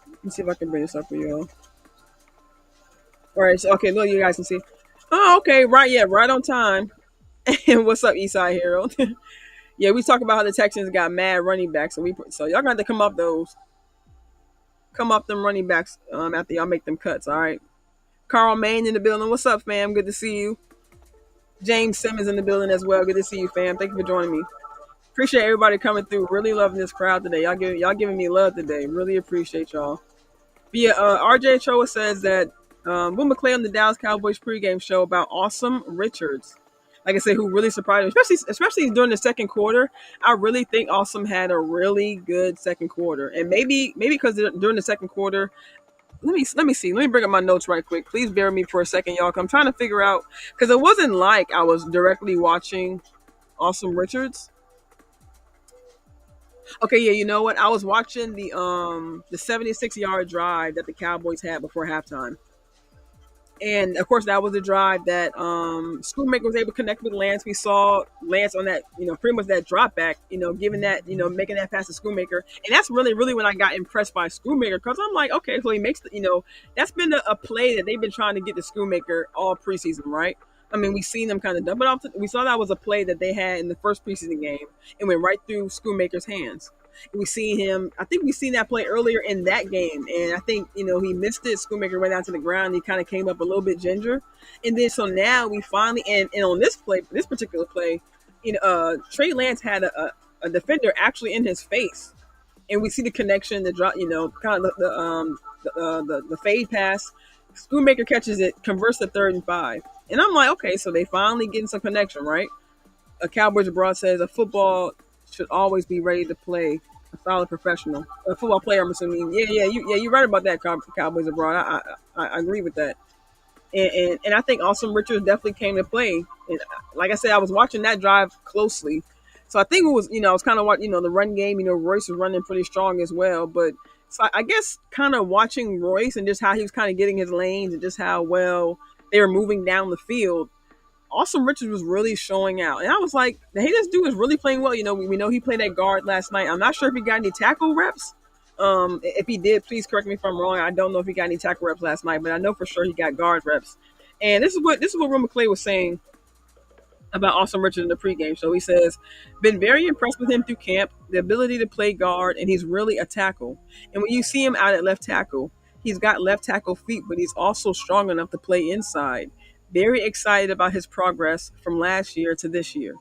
Let me see if I can bring this up for you all. All right, so, okay, look, you guys can see. Oh, okay, right, yeah, right on time. And what's up, Eastside Herald? Yeah, we talk about how the Texans got mad running backs, so y'all gonna have to come up them running backs after y'all make them cuts. All right, Carl Maine in the building. What's up, fam? Good to see you. James Simmons in the building as well. Good to see you, fam. Thank you for joining me. Appreciate everybody coming through. Really loving this crowd today. Y'all giving me love today. Really appreciate y'all. But yeah, RJ Ochoa says that Will McClay on the Dallas Cowboys pregame show about Asim Richards. Like I said, who really surprised me, especially during the second quarter. I really think Asim had a really good second quarter, and maybe because during the second quarter, let me see. Let me bring up my notes right quick. Please bear with me for a second, y'all. 'Cause I'm trying to figure out because it wasn't like I was directly watching Awesome Richards. Okay, yeah, you know what? I was watching the 76-yard drive that the Cowboys had before halftime. And of course, that was a drive that Schoolmaker was able to connect with Lance. We saw Lance on that, pretty much that drop back, giving that, making that pass to Schoolmaker. And that's really, really when I got impressed by Schoolmaker because I'm like, okay, so he makes that's been a play that they've been trying to get to Schoolmaker all preseason, right? I mean, we've seen them kind of done, but we saw that was a play that they had in the first preseason game and went right through Schoolmaker's hands. We see him. I think we seen that play earlier in that game, and I think he missed it. Schoolmaker went down to the ground. He kind of came up a little bit ginger, and then so now we finally and on this play, this particular play, Trey Lance had a defender actually in his face, and we see the connection, the drop, kind of the fade pass. Schoolmaker catches it, converts to 3rd and 5, and I'm like, okay, so they finally getting some connection, right? A Cowboys abroad says a football should always be ready to play a solid professional, a football player. I'm assuming. You're right about that. Cowboys abroad. I agree with that. And I think Awesome Richards definitely came to play. And like I said, I was watching that drive closely, so I think it was I was kind of watching the run game. Royce was running pretty strong as well, but so I guess kind of watching Royce and just how he was kind of getting his lanes and just how well they were moving down the field. Awesome Richards was really showing out. And I was like, hey, this dude is really playing well. We know he played at guard last night. I'm not sure if he got any tackle reps. If he did, please correct me if I'm wrong. I don't know if he got any tackle reps last night, but I know for sure he got guard reps. And this is what Will McClay was saying about Awesome Richards in the pregame show. He says, been very impressed with him through camp, the ability to play guard, and he's really a tackle. And when you see him out at left tackle, he's got left tackle feet, but he's also strong enough to play inside. Very excited about his progress from last year to this year.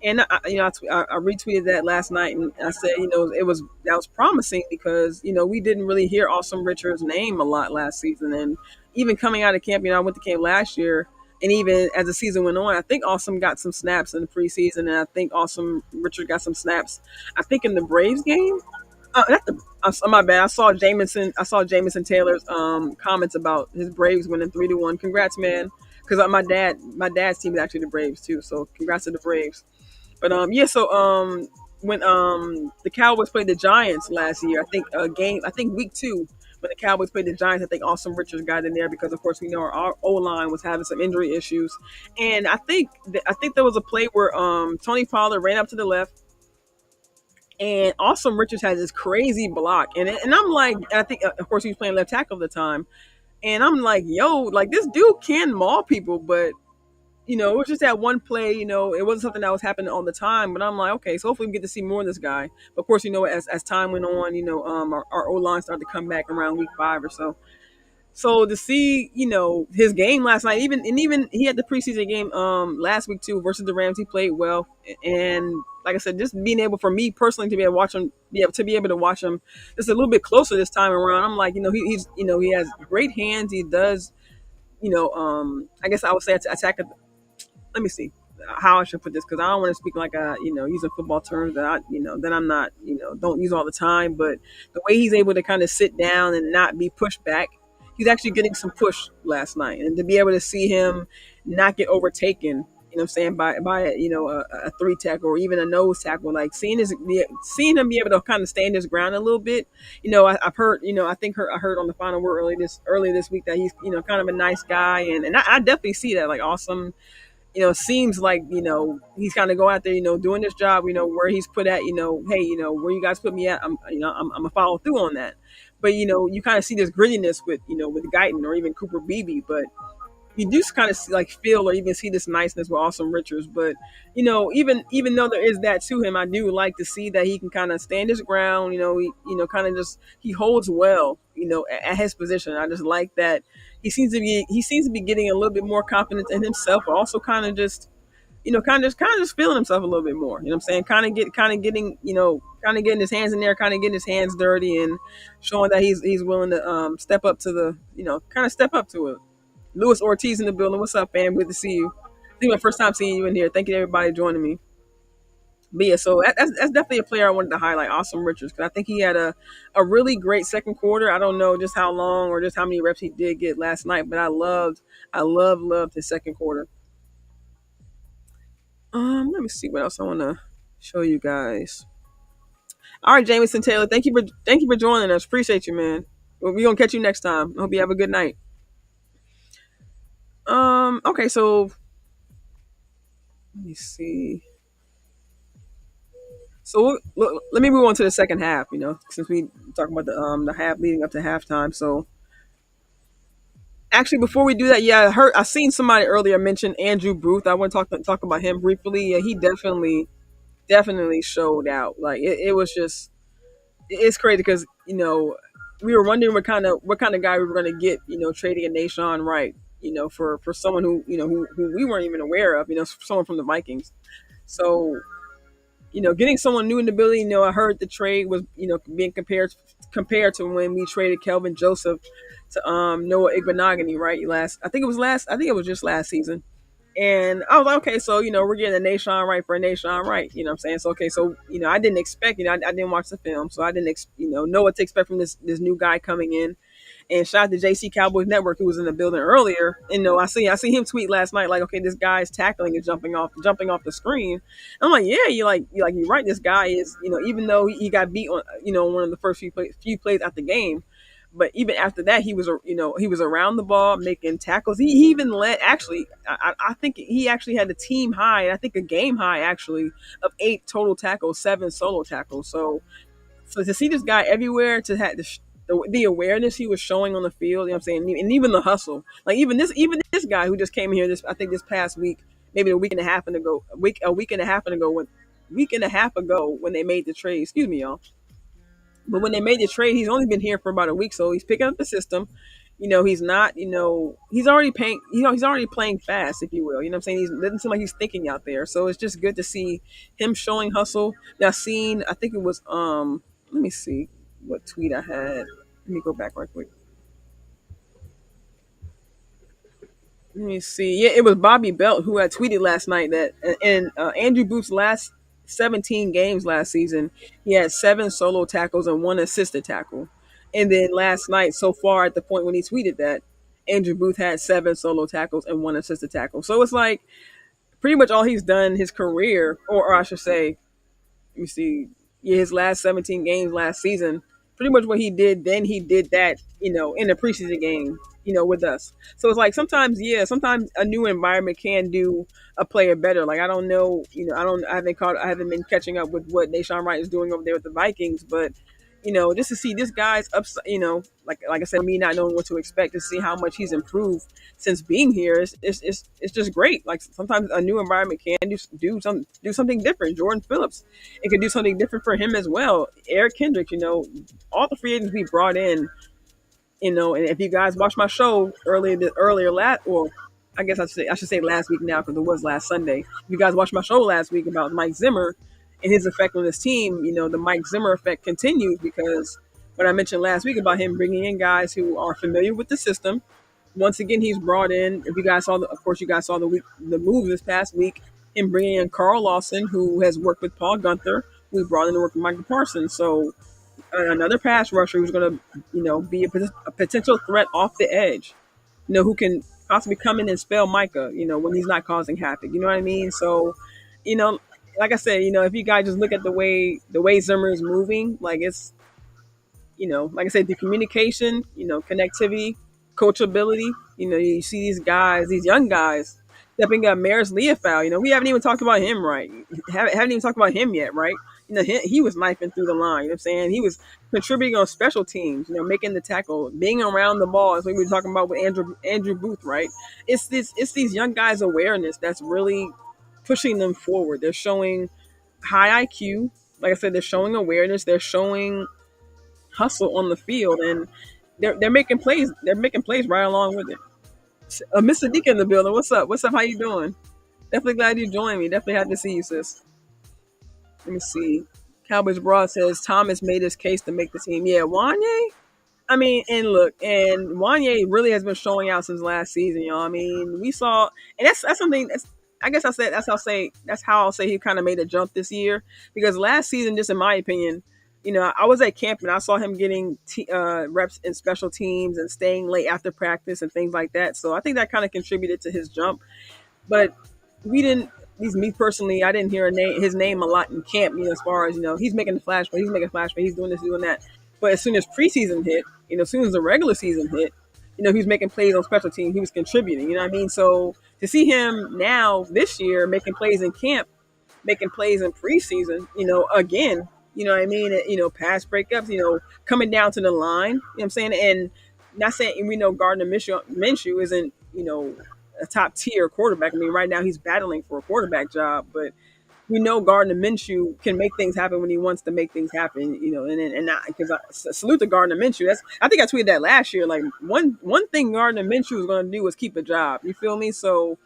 And I retweeted that last night, and I said, that was promising because we didn't really hear Awesome Richards' name a lot last season, and even coming out of camp, I went to camp last year, and even as the season went on, I think Awesome got some snaps in the preseason, and I think Awesome Richard got some snaps. I think in the Braves game. My bad. I saw Jameson Taylor's comments about his Braves winning 3-1. Congrats, man. Because my dad's team is actually the Braves too. So congrats to the Braves. But when the Cowboys played the Giants last year, I think week 2 when the Cowboys played the Giants, I think Awesome Richards got in there because of course we know our O line was having some injury issues, and I think there was a play where Tony Pollard ran up to the left. And Awesome Richards has this crazy block, and I'm like, I think of course he was playing left tackle at the time, and I'm like, yo, like this dude can maul people, but it was just that one play. It wasn't something that was happening all the time. But I'm like, okay, so hopefully we get to see more of this guy. But of course, as time went on, our O line started to come back around week 5 or so. So to see, his game last night, even he had the preseason game last week too versus the Rams. He played well, and like I said, just being able for me personally to be able to watch him, be able to watch him just a little bit closer this time around. I'm like, he has great hands. He does, I guess I would say attack. Let me see how I should put this because I don't want to speak like using football terms that I'm not don't use all the time. But the way he's able to kind of sit down and not be pushed back, he's actually getting some push last night, and to be able to see him not get overtaken. What I'm saying by a 3 tackle or even a nose tackle, like seeing him be able to kind of stand his ground a little bit. I've heard I heard on the final word earlier this week that he's kind of a nice guy, and I definitely see that like Awesome. Seems like, he's kind of go out there, doing this job, where he's put at, hey, where you guys put me at, I'm gonna follow through on that. But, you kind of see this grittiness with Guyton or even Cooper Beebe, but you do kind of like feel or even see this niceness with Awesome Richards. But, even though there is that to him, I do like to see that he can kind of stand his ground, kind of just, he holds well, at his position. I just like that. He seems to be getting a little bit more confidence in himself, but also kind of just, kind of just feeling himself a little bit more. You know what I'm saying? Kind of getting his hands in there, kind of getting his hands dirty, and showing that he's willing to step up to kind of step up to it. Luis Ortiz in the building. What's up, fam? Good to see you. I think my first time seeing you in here. Thank you to everybody joining me. But yeah, so that's definitely a player I wanted to highlight, Asim Richards, because I think he had a really great second quarter. I don't know just how long or just how many reps he did get last night, but loved his second quarter. Let me see what else I want to show you guys. All right, Jamison Taylor, thank you for joining us. Appreciate you, man. We're gonna catch you next time. Hope you have a good night. Okay, so let me see. So let me move on to the second half. Since we talking about the half leading up to halftime. So actually, before we do that, yeah, I seen somebody earlier mention Andrew Booth. I want to talk about him briefly. Yeah, he definitely showed out. Like it was just it's crazy because we were wondering what kind of guy we were going to get. Trading a Nashawn Wright. For someone who we weren't even aware of. Someone from the Vikings. So getting someone new in the building. I heard the trade was being compared to when we traded Kelvin Joseph to Noah Igbenogany, right? I think it was just last season. And I was like, okay, so we're getting a Nashawn Wright for a Nashawn Wright. You know what I'm saying? So okay, so I didn't expect, I didn't watch the film, so I didn't know what to expect from this new guy coming in. And shout out to JC Cowboys Network who was in the building earlier. And I see him tweet last night like, okay, this guy's tackling is jumping off the screen. I'm like, yeah, you're right. This guy is even though he got beat on one of the first few plays at the game. But even after that, he was around the ball making tackles. He even led. Actually, I think he actually had a team high, and I think a game high actually of 8 total tackles, 7 solo tackles. So to see this guy everywhere, to have the awareness he was showing on the field, what I'm saying, and even the hustle, like even this guy who just came here I think this past week, maybe a week and a half ago when they made the trade. Excuse me, y'all. But when they made the trade, he's only been here for about a week, so he's picking up the system. He's not. He's already paying. He's already playing fast, if you will. You know what I'm saying? He doesn't seem like he's thinking out there. So it's just good to see him showing hustle. Now, I think it was. Let me see what tweet I had. Let me go back right quick. Let me see. Yeah, it was Bobby Belt who had tweeted last night that in Andrew Booth's last 17 games last season, he had 7 solo tackles and 1 assisted tackle. And then last night, so far at the point when he tweeted that, Andrew Booth had 7 solo tackles and 1 assisted tackle. So it's like pretty much all he's done his career, or I should say, let me see, yeah, his last 17 games last season, pretty much what he did, then he did that, in the preseason game, with us. So it's like sometimes a new environment can do a player better. Like I don't know, I haven't been catching up with what Nashawn Wright is doing over there with the Vikings, but just to see this guy's up, like I said, me not knowing what to expect, to see how much he's improved since being here, it's just great. Like sometimes a new environment can do something different. Jordan Phillips, it could do something different for him as well. Eric Kendricks, all the free agents we brought in, and if you guys watched my show earlier last, or I guess I should say last week now because it was last Sunday. If you guys watched my show last week about Mike Zimmer and his effect on this team, the Mike Zimmer effect continues because what I mentioned last week about him bringing in guys who are familiar with the system. Once again, he's brought in. If you guys saw, of course, you guys saw the move this past week. Him bringing in Carl Lawson, who has worked with Paul Gunther, who we brought in to work with Michael Parsons. So another pass rusher who's going to, be a potential threat off the edge. Who can possibly come in and spell Micah, when he's not causing havoc. You know what I mean? So, you know, like I said, if you guys just look at the way Zimmer is moving, like it's, like I said, the communication, connectivity, coachability. You see these guys, these young guys, stepping up. Maris Leofau, we haven't even talked about him, right? Haven't even talked about him yet, right? He was knifing through the line. You know what I'm saying? He was contributing on special teams, making the tackle, being around the ball, as we were talking about with Andrew Booth, right? It's these young guys' awareness that's really pushing them forward. They're showing high IQ. Like I said, they're showing awareness. They're showing hustle on the field, and they're making plays. They're making plays right along with it. Mr. Deacon in the building. What's up? What's up? How you doing? Definitely glad you joined me. Definitely happy to see you, sis. Let me see. Cowboys Broad says Thomas made his case to make the team. Yeah, Wanye. I mean, and look, and Wanye really has been showing out since last season, y'all. I mean, we saw, and that's something I guess I said that's how I'll say he kind of made a jump this year because last season, just in my opinion, I was at camp and I saw him getting reps in special teams and staying late after practice and things like that. So I think that kind of contributed to his jump. But we didn't. At least me personally, I didn't hear his name a lot in camp. As far as he's making the flash, but he's making a flash, but he's doing this, doing that. But as soon as preseason hit, as soon as the regular season hit, he was making plays on special teams. He was contributing. You know what I mean? So to see him now this year making plays in camp, making plays in preseason, again, you know what I mean? Pass breakups, coming down to the line. You know what I'm saying? And not saying we know Gardner Minshew isn't, a top tier quarterback. I mean, right now he's battling for a quarterback job, but we know Gardner Minshew can make things happen when he wants to make things happen. And because I salute to Gardner Minshew. I think I tweeted that last year. Like one thing Gardner Minshew was going to do was keep a job. You feel me? So,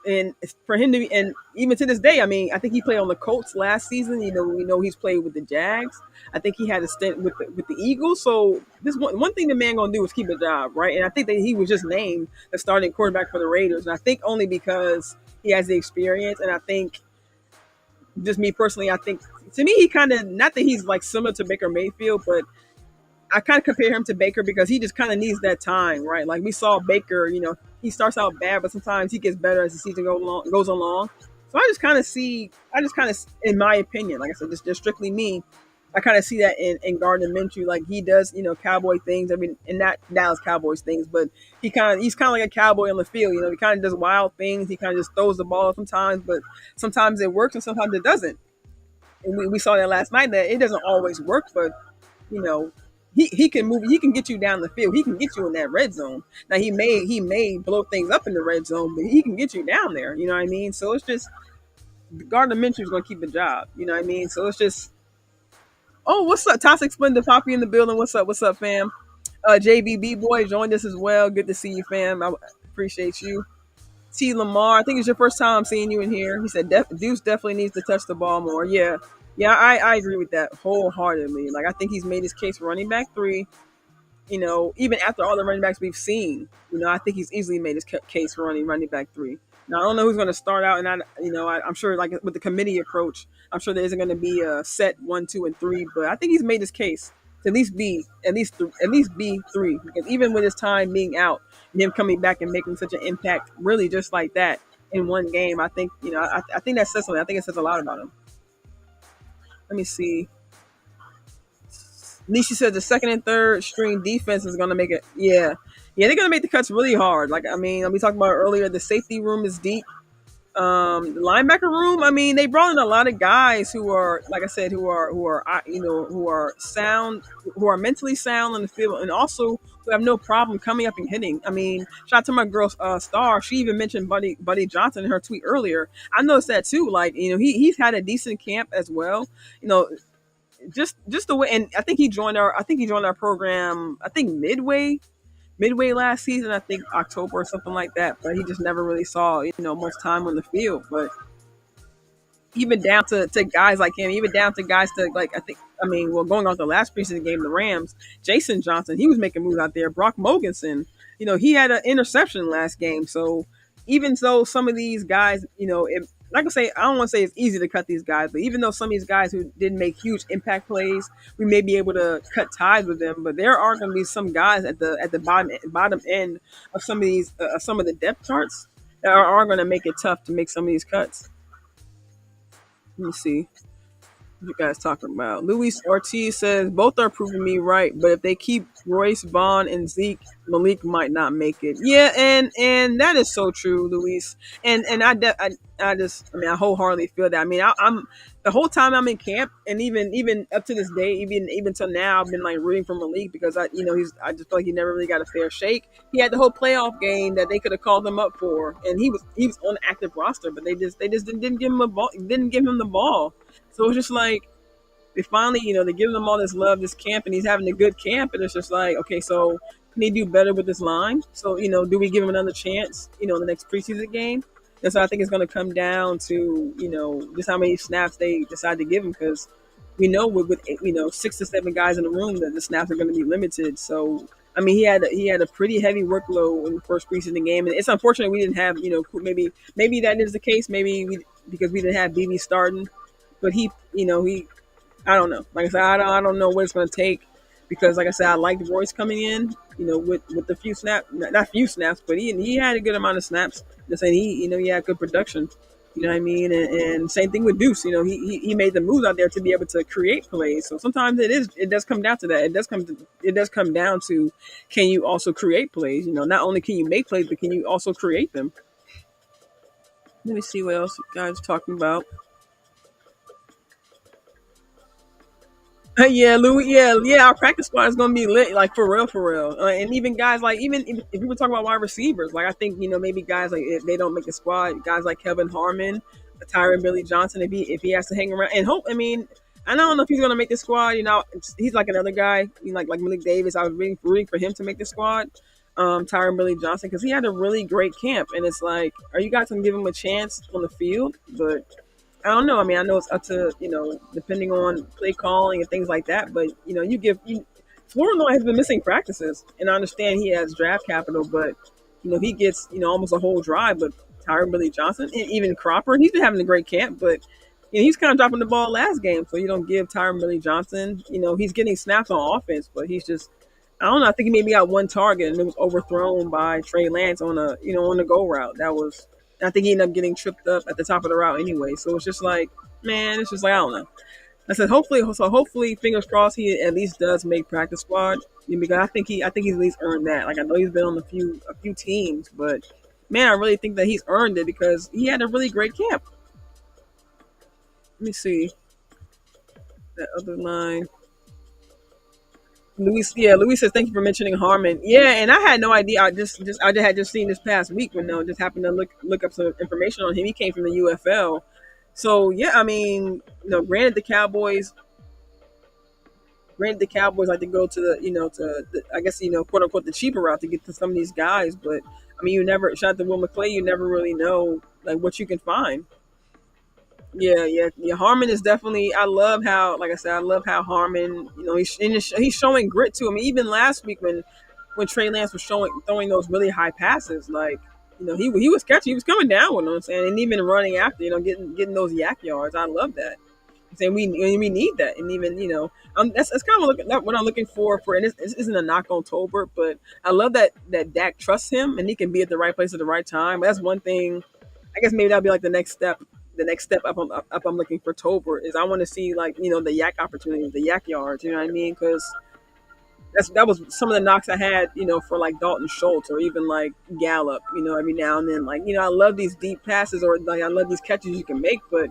and for him to be, and even to this day, I mean, I think he played on the Colts last season. We know he's played with the Jags. I think he had a stint with the Eagles. So this one thing the man gonna do is keep a job, right? And I think that he was just named the starting quarterback for the Raiders, and I think only because he has the experience. And I think, just me personally, I think to me he kind of, not that he's like similar to Baker Mayfield, but I kind of compare him to Baker because he just kind of needs that time, right? Like we saw Baker, he starts out bad, but sometimes he gets better as the season goes along. So I just kind of, in my opinion, like I said, just strictly me, I kind of see that in Gardner Minshew. Like he does, cowboy things. I mean, and not Dallas Cowboys things, but he's kind of like a cowboy on the field. He kind of does wild things. He kind of just throws the ball sometimes, but sometimes it works and sometimes it doesn't. And we saw that last night that it doesn't always work, but you know, he can move. He can get you down the field. He can get you in that red zone. Now he may blow things up in the red zone, but he can get you down there. You know what I mean? So it's just Gardner Minshew is going to keep the job. You know what I mean? So it's just. Oh, what's up? Toxic Splendor Poppy in the building. What's up? What's up, fam? JBB boy joined us as well. Good to see you, fam. I appreciate you. T Lamar, I think it's your first time seeing you in here. He said Deuce definitely needs to touch the ball more. Yeah, I agree with that wholeheartedly. Like I think he's made his case for running back 3. Even after all the running backs we've seen, I think he's easily made his case for running back 3. Now I don't know who's going to start out, and I'm sure like with the committee approach, I'm sure there isn't going to be a set 1, 2, and 3, but I think he's made his case to at least be 3 because even with his time being out and him coming back and making such an impact, really just like that in one game, I think I think that says something. I think it says a lot about him. Let me see. Nisha said the second and third string defense is going to make it. Yeah, they're going to make the cuts really hard. Like, I mean, we talked about earlier, the safety room is deep. The linebacker room, I mean, they brought in a lot of guys who are, like I said, who are sound, who are mentally sound on the field, and also who have no problem coming up and hitting. I mean, shout out to my girl Star. She even mentioned Buddy Johnson in her tweet earlier. I noticed that too. Like, he's had a decent camp as well. Just the way, and I think he joined our program. I think midway last season. I think October or something like that. But he just never really saw much time on the field. But even down to guys like him, even down to guys to like going on the last preseason game, the Rams, Jason Johnson, he was making moves out there. Brock Mogensen, he had an interception last game. So even though some of these guys, like I say, I don't want to say it's easy to cut these guys, but even though some of these guys who didn't make huge impact plays, we may be able to cut ties with them. But there are going to be some guys at the bottom end of some of these some of the depth charts that are going to make it tough to make some of these cuts. Let me see what you guys talking about. Luis Ortiz says both are proving me right, but if they keep Royce, Vaughn, and Zeke, Malik might not make it. Yeah, and that is so true, Luis. And I wholeheartedly feel that. I mean, I'm the whole time I'm in camp, and even up to this day, even till now, I've been like rooting for Malik because I just feel like he never really got a fair shake. He had the whole playoff game that they could have called him up for, and he was on the active roster, but they just didn't give him the ball. So it's just like they finally, they're giving him all this love, this camp, and he's having a good camp, and it's just like, okay, so can he do better with this line? So do we give him another chance? The next preseason game. And so I think it's going to come down to, just how many snaps they decide to give him because we know with 6 to 7 guys in the room that the snaps are going to be limited. So I mean, he had a pretty heavy workload in the first preseason game, and it's unfortunate we didn't have maybe that is the case, because we didn't have Beebe starting, but he I don't know. Like I said, I don't know what it's going to take because, like I said, I liked Royce coming in. With the few snaps, not few snaps, but he had a good amount of snaps. Just saying, he had good production. You know what I mean? And same thing with Deuce. He made the moves out there to be able to create plays. So sometimes it does come down to that. It does come down to, can you also create plays? Not only can you make plays, but can you also create them? Let me see what else you guys are talking about. Yeah, Louis. Yeah. Our practice squad is gonna be lit, like for real. And even guys like even if we were talking about wide receivers, like I think maybe guys like if they don't make the squad, guys like Kevin Harmon, Tyron Billy Johnson, if he has to hang around and hope. I mean, I don't know if he's gonna make the squad. He's like another guy, like Malik Davis. I was rooting for him to make the squad. Tyron Billy Johnson because he had a really great camp, and it's like, are you guys gonna give him a chance on the field? But I don't know. I mean, I know it's up to depending on play calling and things like that. But Florida has been missing practices, and I understand he has draft capital, but he gets almost a whole drive. But Tyron Billy Johnson and even Cropper, he's been having a great camp, but he's kind of dropping the ball last game. So you don't give Tyron Billy Johnson. He's getting snaps on offense, but he's just, I don't know. I think he maybe got one target, and it was overthrown by Trey Lance on a go route. I think he ended up getting tripped up at the top of the route anyway. So it's just like, man, it's just like, I don't know. I said hopefully, fingers crossed, he at least does make practice squad because I think he's at least earned that. Like I know he's been on a few teams, but man, I really think that he's earned it because he had a really great camp. Let me see that other line. Luis says thank you for mentioning Harmon. Yeah, and I had no idea. I had just seen this past week when just happened to look up some information on him. He came from the UFL. So yeah, I mean, granted the Cowboys like to go to I guess quote unquote the cheaper route to get to some of these guys, but I mean, you never shout out to Will McClay. You never really know like what you can find. Yeah. Harmon is definitely. I love how, like I said, I love how Harmon. He's showing grit too. I mean, even last week when Trey Lance was throwing those really high passes, like he was catching, he was coming down with them, I'm saying, and even running after, getting those yak yards. I love that. I'm saying we need that, and even that's kind of what I'm looking for. And this isn't a knock on Tolbert, but I love that Dak trusts him and he can be at the right place at the right time. But that's one thing. I guess maybe that'll be like the next step. The next step up I'm looking for Tolbert is I want to see like the yak opportunities, the yak yards. You know what I mean? Because that was some of the knocks I had, for like Dalton Schultz or even like Gallup. Every now and then, like I love these deep passes or like I love these catches you can make, but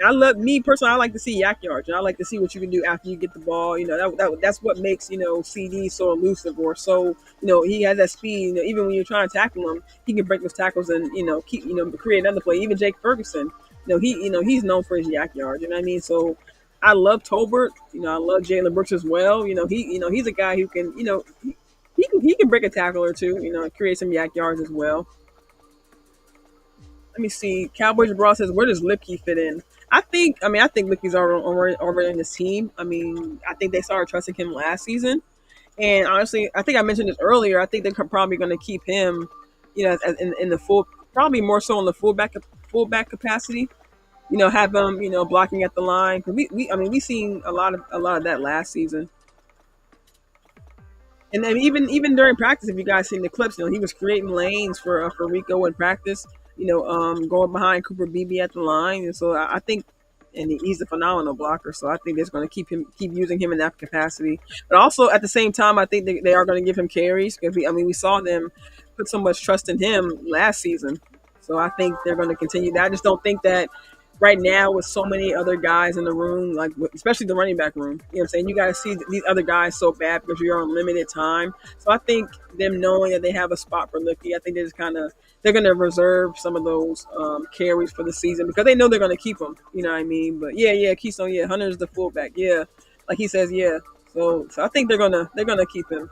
I love me personally. I like to see yak yards, and I like to see what you can do after you get the ball. That's what makes CD so elusive or so. He has that speed. Even when you're trying to tackle him, he can break those tackles and keep create another play. Even Jake Ferguson, he's known for his yak yards. You know what I mean? So I love Tolbert. I love Jalen Brooks as well. He's a guy who can he can break a tackle or two. Create some yak yards as well. Let me see. Cowboys Abroad says, where does Lipke fit in? I think Lipke's already in this team. I mean, I think they started trusting him last season. And honestly, I think I mentioned this earlier. I think they're probably going to keep him, in the full, probably more so in the fullback capacity. Have him, blocking at the line. Cause we seen a lot of that last season. And then even during practice, if you guys seen the clips, he was creating lanes for Rico in practice. Going behind Cooper Beebe at the line, and so I think, and he's a phenomenal blocker. So I think they're going to keep using him in that capacity. But also at the same time, I think they are going to give him carries because we saw them put so much trust in him last season. So I think they're going to continue that. I just don't think that right now with so many other guys in the room, like especially the running back room, what I'm saying, you guys see these other guys so bad because you're on limited time. So I think them knowing that they have a spot for Licky, I think they're going to reserve some of those carries for the season because they know they're going to keep them. You know what I mean? But yeah, Keystone, yeah, Hunter's the fullback, yeah, like he says, yeah. So I think they're gonna keep him.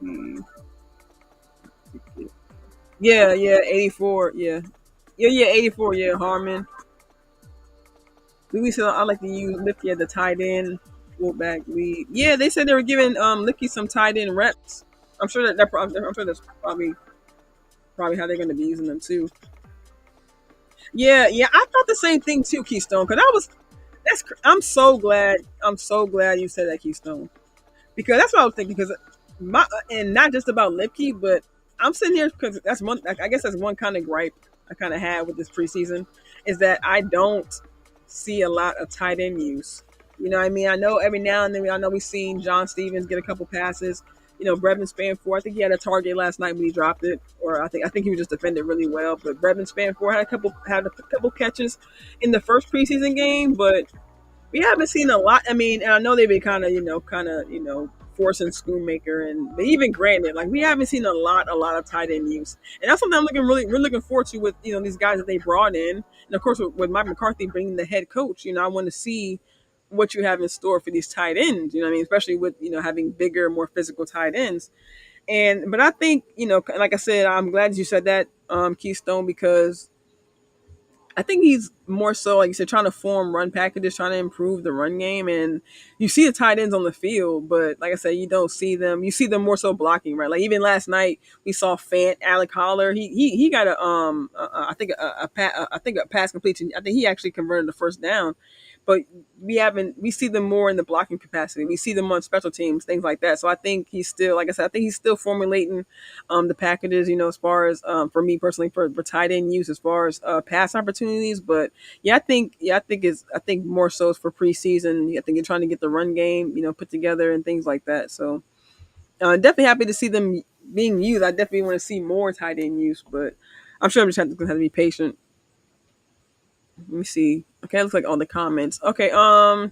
Hmm. Yeah, 84, yeah, 84, yeah, Harmon. Louis said I like to use Lifty as the tight end. fullback lead. Yeah, they said they were giving Licky some tight end reps. I'm sure I'm sure that's probably how they're going to be using them too. Yeah, yeah, I thought the same thing too, Keystone. Because I was I'm so glad you said that, Keystone, because that's what I was thinking. Because my and not just about Lipke, but I'm sitting here because that's one. I guess that's one kind of gripe I kind of had with this preseason is that I don't see a lot of tight end use. You know what I mean? I know every now and then I know we've seen John Stevens get a couple passes. You know, Brevin Spanfour, I think he had a target last night when he dropped it, or I think he was just defended really well. But Brevin Spanfour had a couple catches in the first preseason game, but we haven't seen a lot. I mean, and I know they've been kind of forcing Schoonmaker, and but even granted, like we haven't seen a lot of tight end use, and that's something I'm really looking forward to with these guys that they brought in, and of course with Mike McCarthy being the head coach, I want to see what you have in store for these tight ends. You know what I mean? Especially with having bigger, more physical tight ends. And but I think like I said, I'm glad you said that, Keystone, because I think he's more so, like you said, trying to form run packages, trying to improve the run game. And you see the tight ends on the field, but like I said, you don't see them. You see them more so blocking, right? Like even last night, we saw Fant, Alec Holler. He got I think a pass completion. I think he actually converted the first down. But we see them more in the blocking capacity. We see them on special teams, things like that. So I think he's still, like I said, I think he's still formulating the packages, as far as for me personally for tight end use as far as pass opportunities. But I think more so is for preseason. I think you're trying to get the run game, put together and things like that. So definitely happy to see them being used. I definitely want to see more tight end use, but I'm sure I'm just have to be patient. Let me see. Okay, it looks like all the comments. Okay, I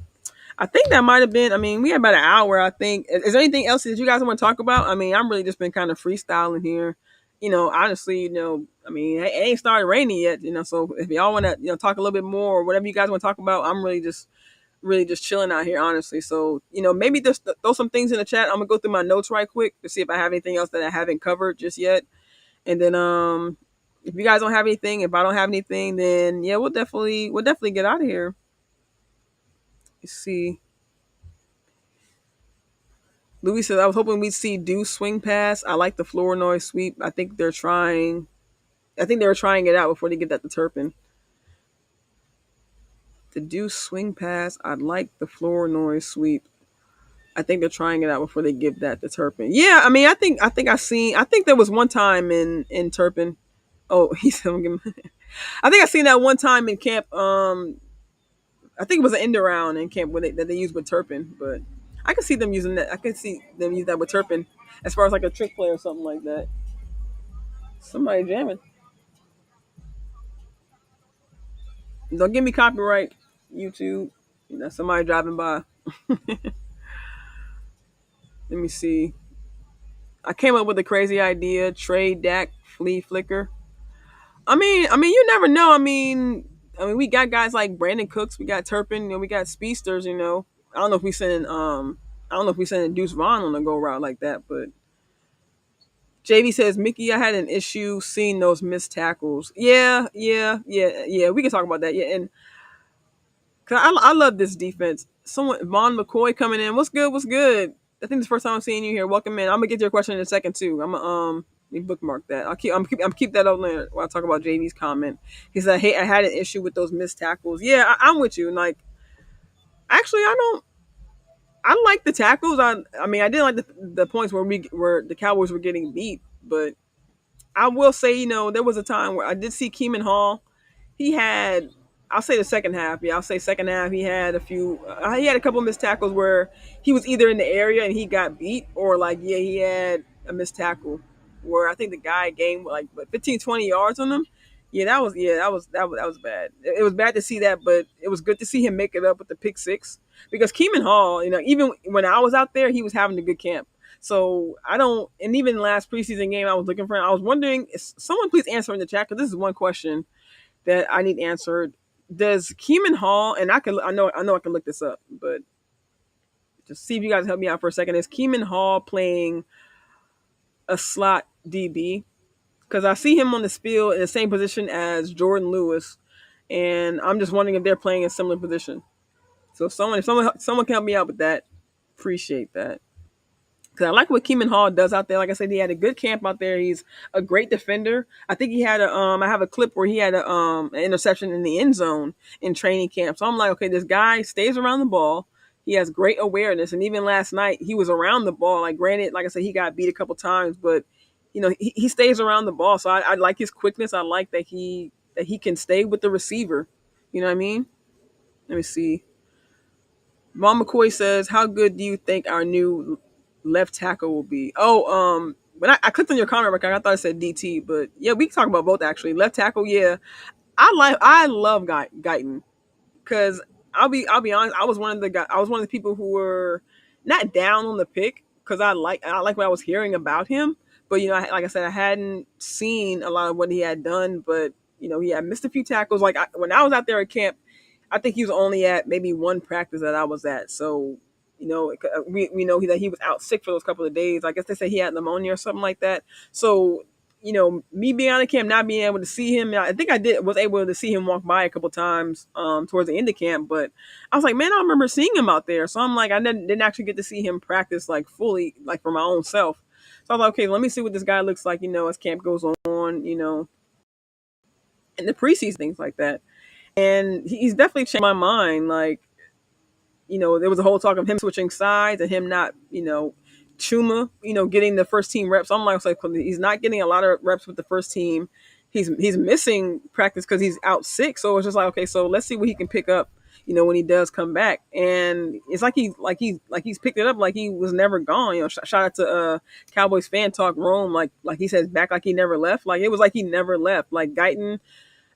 think that might have been. I mean, we had about an hour. I think. Is there anything else that you guys want to talk about? I mean, I'm really just been kind of freestyling here. Honestly, I mean, it ain't started raining yet. So if y'all want to, talk a little bit more or whatever you guys want to talk about, I'm really just chilling out here, honestly. So, maybe just throw some things in the chat. I'm gonna go through my notes right quick to see if I have anything else that I haven't covered just yet. And then, if you guys don't have anything, if I don't have anything, then yeah, we'll definitely get out of here. Let's see. Louis says, I was hoping we'd see Deuce swing pass. I like the floor noise sweep. I think they were trying it out before they get that to Turpin. The Deuce swing pass. I'd like the floor noise sweep. I think they're trying it out before they give that to Turpin. Yeah, I mean, I think there was one time in Turpin. Oh, he said, I think I seen that one time in camp. I think it was an end around in camp that they used with Turpin, but I could see them using that. I could see them use that with Turpin as far as like a trick play or something like that. Somebody jamming. Don't give me copyright, YouTube. Somebody driving by. Let me see. I came up with a crazy idea: trade Dak, flea flicker. I mean, you never know. I mean, we got guys like Brandon Cooks, we got Turpin, we got speedsters. I don't know if we I don't know if we sending Deuce Vaughn on a go route like that, but JV says, Mickey, I had an issue seeing those missed tackles. Yeah. We can talk about that. Yeah, and cause I love this defense. Someone Vaughn McCoy coming in. What's good? What's good? I think it's the first time I'm seeing you here. Welcome in. I'm gonna get to your question in a second too. I'm gonna let me bookmark that. I'm keep that on there while I talk about JV's comment. He said, "Hey, I had an issue with those missed tackles." Yeah, I'm with you. Like, actually, I don't. I like the tackles. I mean, I didn't like the points where the Cowboys were getting beat, but I will say, there was a time where I did see Keeman Hall. He had, I'll say the second half. Yeah, I'll say second half. He had a couple missed tackles where he was either in the area and he got beat, or like, yeah, he had a missed tackle where I think the guy gained like 15, 20 yards on him. That was bad. It was bad to see that, but it was good to see him make it up with the pick six, because Keeman Hall, even when I was out there, he was having a good camp. So I don't, and even last preseason game, I was looking for him. I was wondering, someone please answer in the chat, because this is one question that I need answered. Does Keeman Hall, and I know I can look this up, but just see if you guys help me out for a second. Is Keeman Hall playing a slot DB? Because I see him on the field in the same position as Jordan Lewis, and I'm just wondering if they're playing a similar position. So if someone can help me out with that, appreciate that. Because I like what Keeman Hall does out there. Like I said, he had a good camp out there. He's a great defender. I think he had a I have a clip where he had an interception in the end zone in training camp. So I'm like, okay, this guy stays around the ball. He has great awareness, and even last night he was around the ball. Like, granted, like I said, he got beat a couple times, but he stays around the ball. So I like his quickness. I like that he can stay with the receiver. You know what I mean? Let me see. Mom McCoy says, "How good do you think our new left tackle will be?" Oh, when I clicked on your comment, Rick, I thought it said DT, but yeah, we can talk about both actually. Left tackle, yeah, I love Guyton because I'll be honest, I was one of the people who were not down on the pick because I like what I was hearing about him, but like I said, I hadn't seen a lot of what he had done, but he had missed a few tackles. Like when I was out there at camp, I think he was only at maybe one practice that I was at. So, we know that he was out sick for those couple of days. I guess they said he had pneumonia or something like that. So, me being on the camp, not being able to see him, I think was able to see him walk by a couple times towards the end of camp. But I was like, man, I don't remember seeing him out there. So I'm like, I didn't actually get to see him practice like fully, like for my own self. So I was like, okay, let me see what this guy looks like, as camp goes on, and the preseason things like that. And he's definitely changed my mind. Like, there was a whole talk of him switching sides and him not, Chuma, getting the first team reps. I'm like, he's not getting a lot of reps with the first team. He's missing practice because he's out sick. So it's just like, okay, so let's see what he can pick up, when he does come back. And it's like he's picked it up like he was never gone. Shout out to Cowboys fan talk Rome, like he says back like he never left. Like it was like he never left. Like Guyton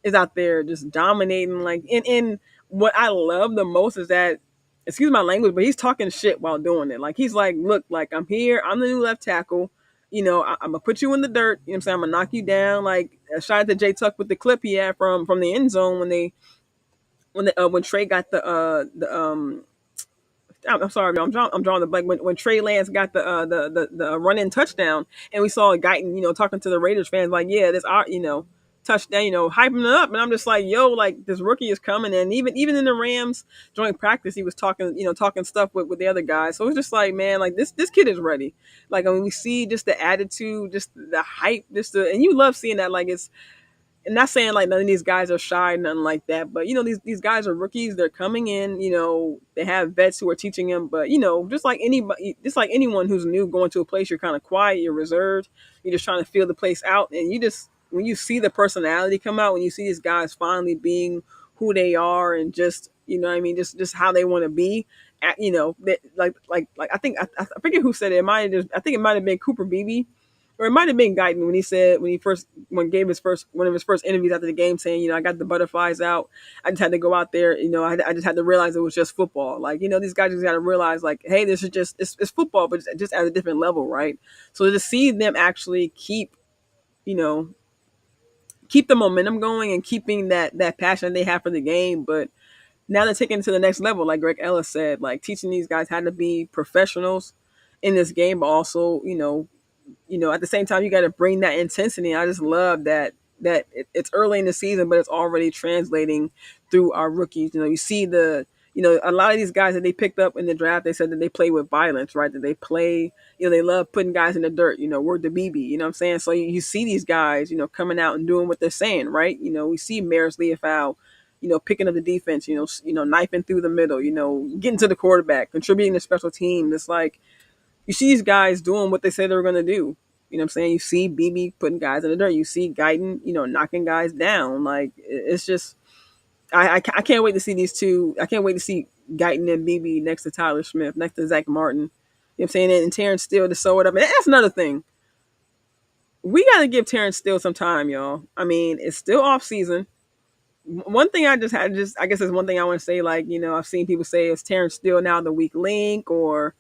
is out there just dominating. Like, and what I love the most is that, excuse my language, but he's talking shit while doing it. Like he's like, look, like I'm here, I'm the new left tackle. I'm gonna put you in the dirt. You know what I'm saying? I'm gonna knock you down. Like shout out to Jay Tuck with the clip he had from the end zone when Trey got the I'm sorry, I'm drawing the blank. When Trey Lance got the run in touchdown, and we saw Guyton, talking to the Raiders fans like, yeah, this our touchdown, hyping it up, and I'm just like, yo, like this rookie is coming, and even in the Rams during practice, he was talking stuff with the other guys. So it's just like, man, like this kid is ready. Like I mean, we see just the attitude, just the hype, and you love seeing that. Like it's. And not saying like none of these guys are shy, nothing like that, but these guys are rookies. They're coming in. They have vets who are teaching them. But just like anybody, just like anyone who's new going to a place, you're kind of quiet, you're reserved, you're just trying to feel the place out. And when you see the personality come out, when you see these guys finally being who they are, and just what I mean, just how they want to be. Like I forget who said it. I think it might have been Cooper Beebe, or it might have been Guyton when he said when gave his first one of his first interviews after the game, saying, I got the butterflies out. I just had to go out there. I just had to realize it was just football. Like, these guys just got to realize, like, hey, this is just it's football, but just at a different level, right? So to see them actually keep the momentum going and keeping that passion they have for the game, but now they're taking it to the next level, like Greg Ellis said, like teaching these guys how to be professionals in this game, but also, at the same time, you got to bring that intensity. I just love that it's early in the season, but it's already translating through our rookies. You see a lot of these guys that they picked up in the draft, they said that they play with violence, right? That they play, they love putting guys in the dirt, word to Beebe, you know what I'm saying? So you see these guys, coming out and doing what they're saying, right? We see Maris Leafau, picking up the defense, knifing through the middle, getting to the quarterback, contributing to special teams. It's like, you see these guys doing what they say they were going to do. You know what I'm saying? You see Beebe putting guys in the dirt. You see Guyton, knocking guys down. Like, it's just, I can't wait to see these two. I can't wait to see Guyton and Beebe next to Tyler Smith, next to Zach Martin. You know what I'm saying? And Terrence Steele to sew it up. And that's another thing. We got to give Terrence Steele some time, y'all. I mean, it's still off season. One thing I guess there's one thing I want to say, like, I've seen people say, is Terrence Steele now the weak link, or,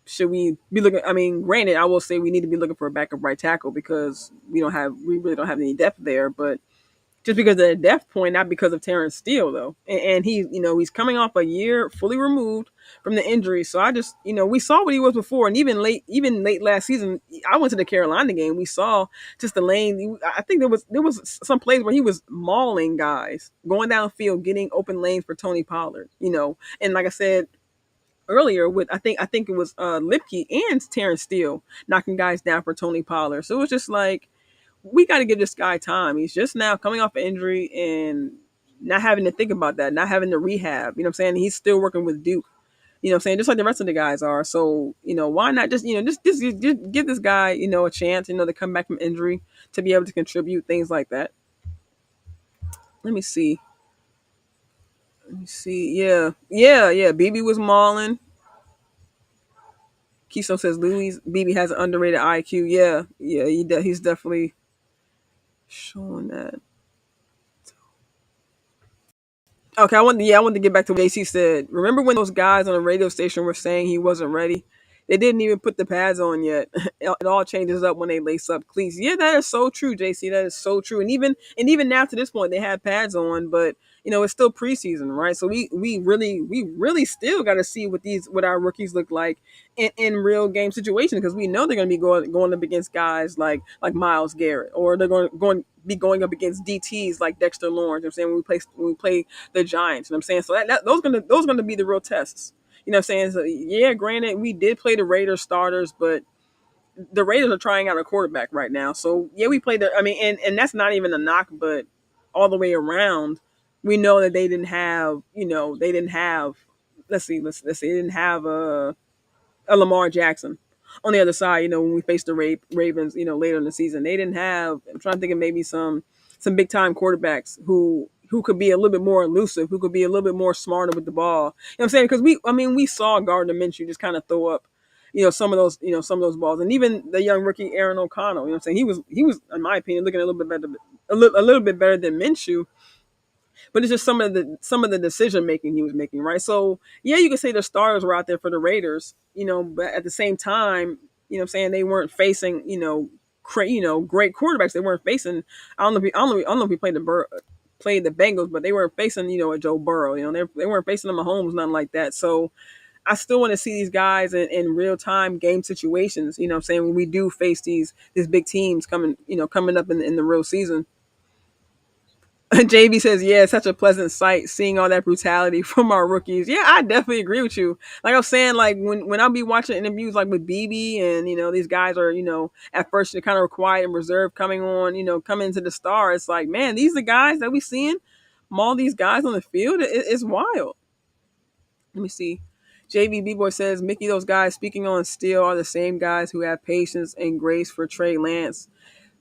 should we be looking? I mean, granted, I will say we need to be looking for a backup right tackle because we really don't have any depth there. But just because of the depth point, not because of Terrence Steele though. And he, he's coming off a year fully removed from the injury. So I just, we saw what he was before, and even late last season, I went to the Carolina game. We saw just the lane. I think there was some plays where he was mauling guys, going downfield, getting open lanes for Tony Pollard. And like I said earlier, with I think it was Lipke and Terrence Steele knocking guys down for Tony Pollard. So it was just like, we got to give this guy time. He's just now coming off an injury and not having to think about that, not having to rehab. You know what I'm saying? He's still working with Duke. You know what I'm saying? Just like the rest of the guys are. So, why not just give this guy, a chance, to come back from injury, to be able to contribute, things like that. Let me see. Let me see. Yeah. Yeah. Yeah. Beebe was mauling. Keystone says Louis Beebe has an underrated IQ. Yeah. Yeah. He's definitely showing that. Okay, I wanted to get back to what JC said. Remember when those guys on the radio station were saying he wasn't ready? They didn't even put the pads on yet. It all changes up when they lace up cleats. Yeah, that is so true, JC. That is so true. And even now to this point, they have pads on, but it's still preseason, right? So we really still got to see what our rookies look like in real game situations, because we know they're going to be going up against guys like Miles Garrett, or they're going be going up against DTs like Dexter Lawrence. You know what I'm saying, when we play the Giants. You know what I'm saying, so those gonna be the real tests. You know what I'm saying? So yeah, granted, we did play the Raiders starters, but the Raiders are trying out a quarterback right now. So yeah, we played and that's not even a knock, but all the way around, we know that they didn't have. Let's see, they didn't have a Lamar Jackson on the other side. When we faced the Ravens, later in the season, they didn't have. I'm trying to think of maybe some big time quarterbacks who could be a little bit more elusive, who could be a little bit more smarter with the ball. You know what I'm saying? Because we saw Gardner Minshew just kind of throw up, some of those balls, and even the young rookie Aaron O'Connell. You know what I'm saying? He was in my opinion looking a little bit better, a little bit better than Minshew. But it's just some of the decision making he was making, right? So yeah, you could say the starters were out there for the Raiders, but at the same time, what I'm saying, they weren't facing, great quarterbacks. They weren't facing. I don't know if he played the Bengals, but they weren't facing, a Joe Burrow. They weren't facing a Mahomes, nothing like that. So I still want to see these guys in real time game situations. You know what I'm saying, when we do face these big teams coming up in the real season. JB says, yeah, it's such a pleasant sight seeing all that brutality from our rookies. Yeah, I definitely agree with you. Like I was saying, like when I'll be watching interviews like with Beebe, and these guys are, at first they're kind of quiet and reserved, coming into the star. It's like, man, these are the guys that we seeing maul these guys on the field. It's wild. Let me see. JB B-Boy says, Mickey, those guys speaking on Steel are the same guys who have patience and grace for Trey Lance,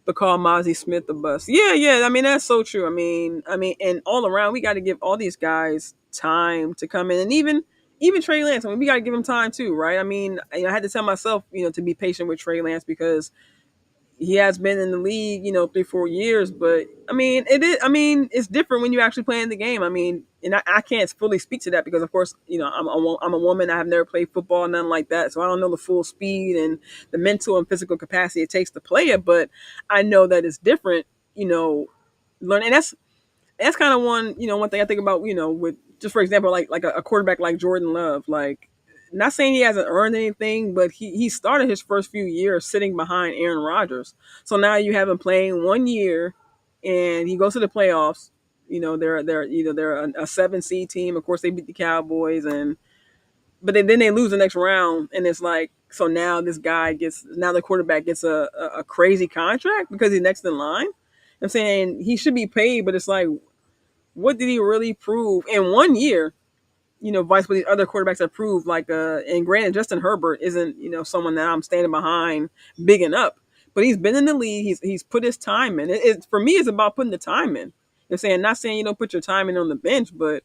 but call Mozzie Smith the bust. Yeah, yeah. I mean, that's so true. And all around, we got to give all these guys time to come in, and even Trey Lance. We got to give him time too, right? I had to tell myself, to be patient with Trey Lance, because he has been in the league, 3-4 years. But it is. It's different when you actually play in the game. And I can't fully speak to that because, of course, I'm a woman. I have never played football, nothing like that, so I don't know the full speed and the mental and physical capacity it takes to play it. But I know that it's different. Learning, and that's kind of one thing I think about. With, just for example, like a quarterback like Jordan Love, like. Not saying he hasn't earned anything, but he started his first few years sitting behind Aaron Rodgers. So now you have him playing 1 year, and he goes to the playoffs. They're a 7 seed team. Of course, they beat the Cowboys, but then they lose the next round, and it's like, so now the quarterback gets a crazy contract because he's next in line. I'm saying he should be paid, but it's like, what did he really prove in 1 year? Vice what these other quarterbacks have proved. Like, and granted, Justin Herbert isn't, someone that I'm standing behind bigging up, but he's been in the league. He's put his time in. For me, it's about putting the time in. I'm saying, not saying you don't put your time in on the bench, but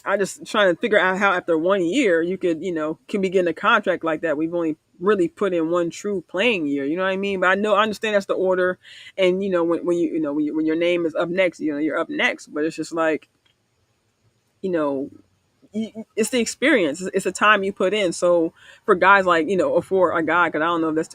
I just trying to figure out how after 1 year you could, can be getting a contract like that. We've only really put in one true playing year. You know what I mean? But I understand that's the order, and when your name is up next, you're up next. But it's just like, it's the experience. It's the time you put in. So for guys like, or for a guy, because I don't know if that's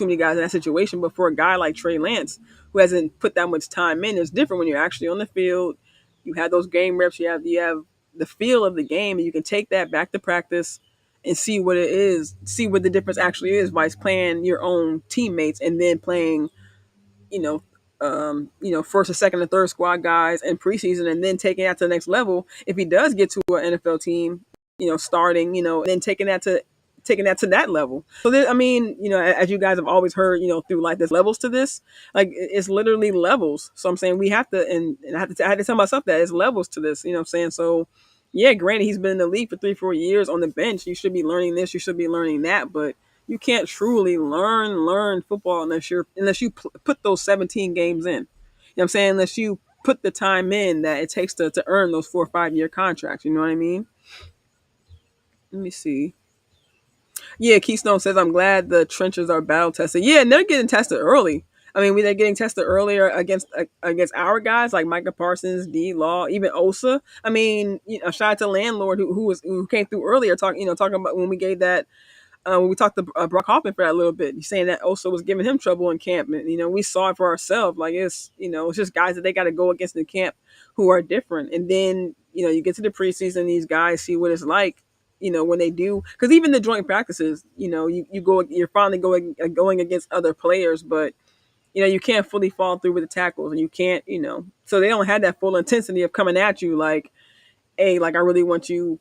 too many guys in that situation. But for a guy like Trey Lance, who hasn't put that much time in, it's different when you're actually on the field. You have those game reps. You have the feel of the game, and you can take that back to practice and see what it is, see what the difference actually is by playing your own teammates and then playing, you know, first or second and third squad guys in preseason, and then taking that to the next level. If he does get to an NFL team, starting, and then taking that to that level. So there, I mean, as you guys have always heard, through like there's levels to this. Like it's literally levels. So I'm saying we have to, and I had to tell myself that it's levels to this. You know what I'm saying? So yeah, granted, he's been in the league for 3-4 years on the bench. You should be learning this. You should be learning that, but you can't truly learn football unless you put those 17 games in. You know what I'm saying? Unless you put the time in that it takes to earn those 4 or 5 year contracts. You know what I mean? Let me see. Yeah, Keystone says, I'm glad the trenches are battle tested. Yeah, and they're getting tested early. I mean, they're getting tested earlier against our guys like Micah Parsons, D Law, even Osa. I mean, shout out to Landlord who came through earlier talking about when we gave that when we talked to Brock Hoffman for that a little bit. He's saying that Osa was giving him trouble in camp, and we saw it for ourselves. Like it's just guys that they got to go against in camp who are different, and then you get to the preseason, these guys see what it's like. When they do, because even the joint practices, you're finally going against other players, but you can't fully follow through with the tackles, and you can't, so they don't have that full intensity of coming at you like, hey, like I really want you,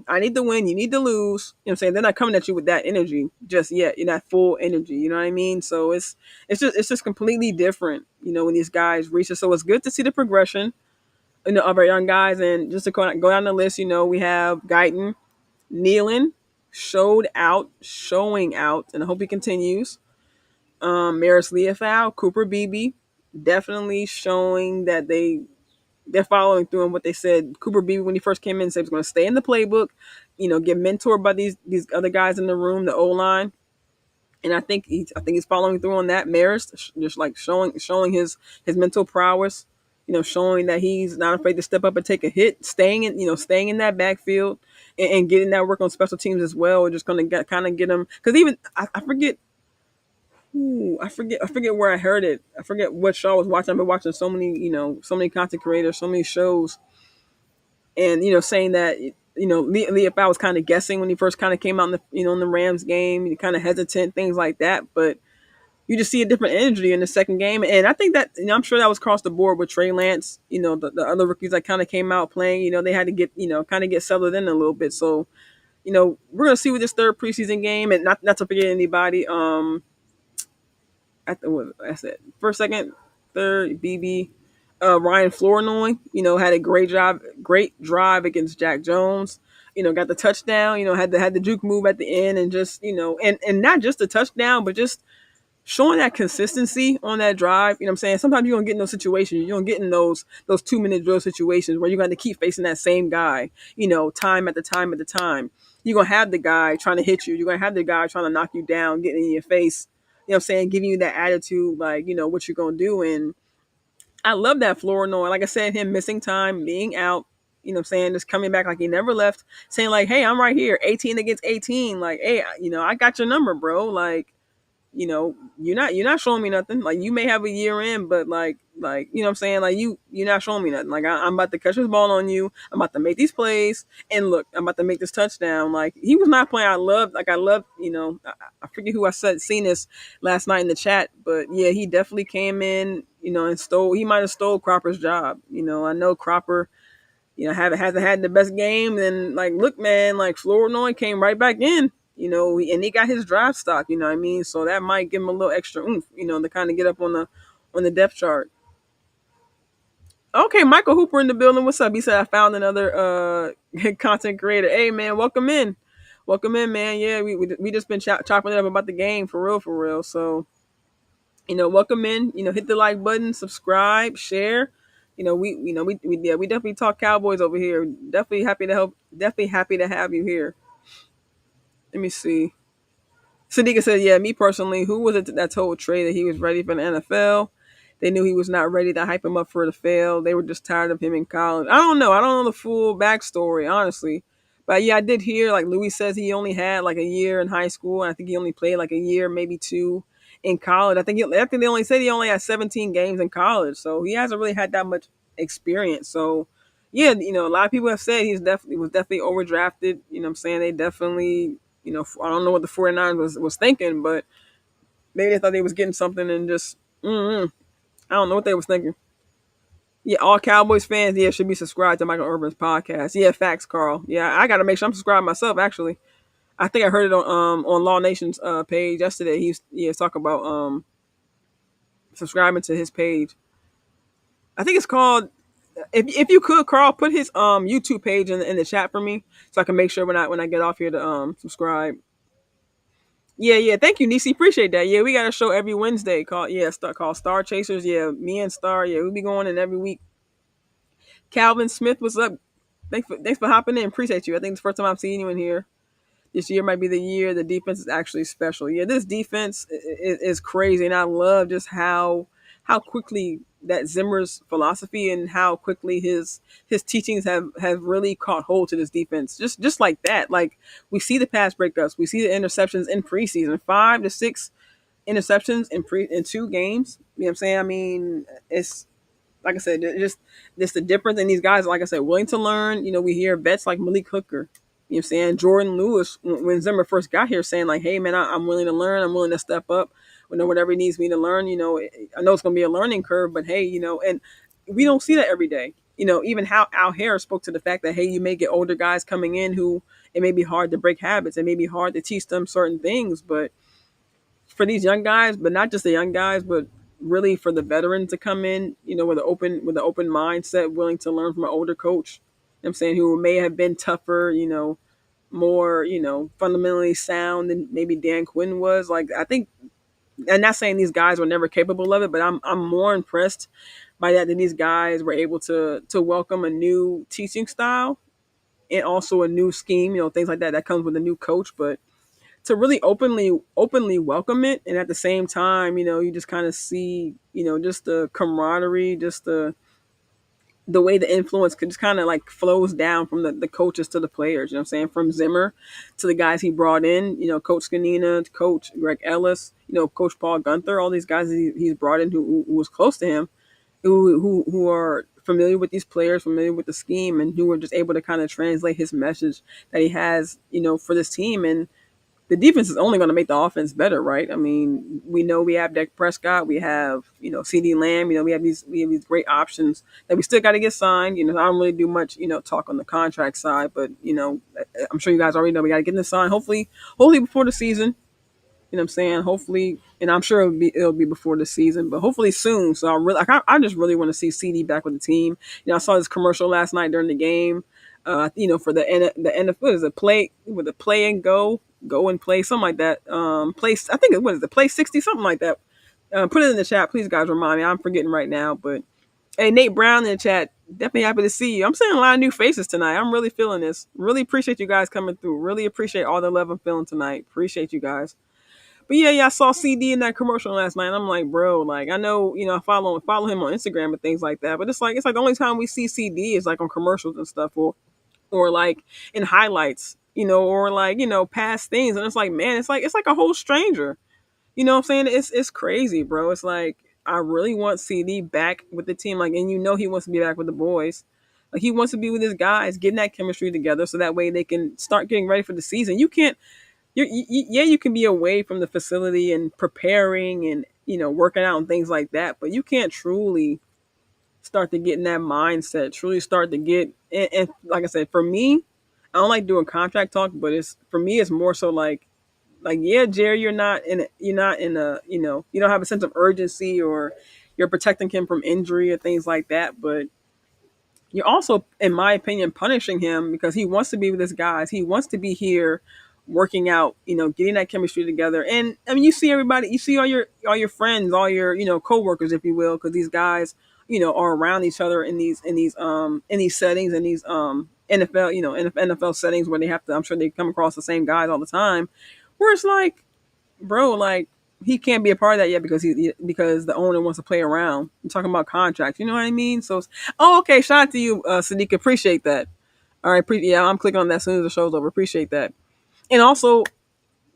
I need to win, you need to lose. You know what I'm saying? They're not coming at you with that energy just yet, in that full energy. You know what I mean? So it's just completely different, when these guys reach it. So it's good to see the progression, of our young guys, and just to go down the list, we have Guyton. Kneeland showing out, and I hope he continues. Maris Leafau, Cooper Beebe, definitely showing that they're following through on what they said. Cooper Beebe, when he first came in, said he was going to stay in the playbook, get mentored by these other guys in the room, the O line. And I think he's following through on that. Maris just like showing his mental prowess, showing that he's not afraid to step up and take a hit, staying in that backfield, and getting that work on special teams as well. We're just going to kind of get him, because even I forget. I forget where I heard it. I forget what show I was watching. I've been watching so many content creators, so many shows, and saying that Leafau was kind of guessing when he first kind of came out in the Rams game, kind of hesitant, things like that. But you just see a different energy in the second game, and I think that I'm sure that was across the board with Trey Lance. The other rookies that kind of came out playing, they had to get kind of get settled in a little bit. So we're gonna see with this third preseason game, and not to forget anybody. I said first, second, third, BB. Ryan Flournoy, had a great drive against Jack Jones. Got the touchdown. Had the juke move at the end, and just and not just the touchdown, but just showing that consistency on that drive. You know what I'm saying? Sometimes you're gonna get in those situations. You're gonna get in those 2-minute drill situations where you're gonna keep facing that same guy. Time at the time. You're gonna have the guy trying to hit you. You're gonna have the guy trying to knock you down, getting in your face. You know what I'm saying? Giving you that attitude, like, what you're gonna do. And I love that Flournoy. Like I said, him missing time, being out, what I'm saying, just coming back like he never left, saying like, hey, I'm right here, 18 against 18. Like, hey, I got your number, bro. Like, you're not showing me nothing. Like, you may have a year in, but like, what I'm saying? Like, you're not showing me nothing. Like, I'm about to catch this ball on you. I'm about to make these plays, and look, I'm about to make this touchdown. Like, he was not playing. I love, I forget who I seen this last night in the chat, but yeah, he definitely came in, and he might have stole Cropper's job. I know Cropper, hasn't had the best game. And like, look, man, like Flournoy came right back in, and he got his draft stock, you know what I mean? So that might give him a little extra oomph, to kind of get up on the depth chart. Okay, Michael Hooper in the building. What's up? He said I found another content creator. Hey man, welcome in. Welcome in, man. Yeah, we just been chopping it up about the game for real. So, welcome in. Hit the like button, subscribe, share. We definitely talk Cowboys over here. Definitely happy to help. Definitely happy to have you here. Let me see. Sadiqa said, yeah, me personally, who was it that told Trey that he was ready for the NFL? They knew he was not ready to hype him up for the fail. They were just tired of him in college. I don't know. I don't know the full backstory, honestly. But yeah, I did hear, like Louis says, he only had like a year in high school. And I think he only played like a year, maybe two, in college. I think they only said he only had 17 games in college, so he hasn't really had that much experience. So yeah, a lot of people have said he's definitely was definitely overdrafted. You know what I'm saying? They definitely, I don't know what the 49ers was thinking, but maybe they thought they was getting something and just I don't know what they was thinking. Yeah, all Cowboys fans, yeah, should be subscribed to Michael Irvin's podcast. Yeah, facts, Carl. Yeah, I got to make sure I'm subscribed myself. Actually, I think I heard it on Law Nation's page yesterday. He's talking about subscribing to his page. I think it's called. If you could, Carl, put his YouTube page in the chat for me so I can make sure when I get off here to subscribe. Yeah, yeah. Thank you, Nisi. Appreciate that. Yeah, we got a show every Wednesday called Star Chasers. Yeah, me and Star. Yeah, we'll be going in every week. Calvin Smith, what's up? Thanks for hopping in. Appreciate you. I think it's the first time I'm seeing you in here. This year might be the year the defense is actually special. Yeah, this defense is crazy, and I love just how quickly that Zimmer's philosophy and how quickly his teachings have really caught hold to this defense. Just like that. Like we see the pass breakups, we see the interceptions in preseason, 5 to 6 interceptions in 2 games. You know what I'm saying? I mean, it's like I said, just the difference in these guys. Like I said, willing to learn. We hear vets like Malik Hooker. You know what I'm saying? Jordan Lewis, when Zimmer first got here, saying like, "Hey man, I'm willing to learn. I'm willing to step up. Whatever he needs me to learn. I know it's going to be a learning curve, but hey, and we don't see that every day. Even how Al Harris spoke to the fact that hey, you may get older guys coming in who it may be hard to break habits. It may be hard to teach them certain things, but for these young guys, but not just the young guys, but really for the veterans to come in, with an open mindset, willing to learn from an older coach. You know what I'm saying, who may have been tougher, more, fundamentally sound than maybe Dan Quinn was. Like I think, I'm not saying these guys were never capable of it, but I'm more impressed by that these guys were able to welcome a new teaching style and also a new scheme, things like that comes with a new coach, but to really openly welcome it, and at the same time, you just kind of see, just the camaraderie, just the way the influence could just kind of like flows down from the coaches to the players. You know what I'm saying? From Zimmer to the guys he brought in, Coach Scanina, Coach Greg Ellis, Coach Paul Gunther, all these guys that he's brought in who was close to him, who are familiar with these players, familiar with the scheme, and who are just able to kind of translate his message that he has, for this team. And the defense is only going to make the offense better, right? I mean, we know we have Dak Prescott, we have CD Lamb, we have these great options that we still got to get signed. I don't really do much talk on the contract side, but I'm sure you guys already know we got to get them signed. Hopefully before the season. You know what I'm saying? Hopefully, and I'm sure it'll be before the season, but hopefully soon. So I just really want to see CD back with the team. I saw this commercial last night during the game. For the NFL, what is it? Play and go and play, something like that. Place, I think what is it? Play 60, something like that. Put it in the chat, please, guys. Remind me. I'm forgetting right now, but hey, Nate Brown in the chat. Definitely happy to see you. I'm seeing a lot of new faces tonight. I'm really feeling this. Really appreciate you guys coming through. Really appreciate all the love I'm feeling tonight. Appreciate you guys. But yeah, I saw CD in that commercial last night. And I'm like, bro, like I know, I follow him on Instagram and things like that. But it's like the only time we see CD is like on commercials and stuff, or like in highlights, or like past things. And it's like, man, it's like a whole stranger. You know what I'm saying? It's crazy, bro. It's like I really want CD back with the team, like, and he wants to be back with the boys. Like he wants to be with his guys, getting that chemistry together, so that way they can start getting ready for the season. You can't. You can be away from the facility and preparing and working out and things like that, but you can't truly start to get in that mindset. Truly start to get and like I said, for me, I don't like doing contract talk, but it's for me, it's more so like yeah, Jerry, you're not in a you don't have a sense of urgency, or you're protecting him from injury or things like that, but you're also, in my opinion, punishing him because he wants to be with his guys. He wants to be here working out, getting that chemistry together. And I mean, you see everybody, you see all your friends, all your, coworkers, if you will, because these guys, are around each other in these settings, in these NFL, NFL settings where they have to, I'm sure they come across the same guys all the time, where it's like, bro, like he can't be a part of that yet because the owner wants to play around. I'm talking about contracts, you know what I mean? So, okay, shout out to you, Sadiq. Appreciate that. All right, yeah, I'm clicking on that as soon as the show's over. Appreciate that. And also,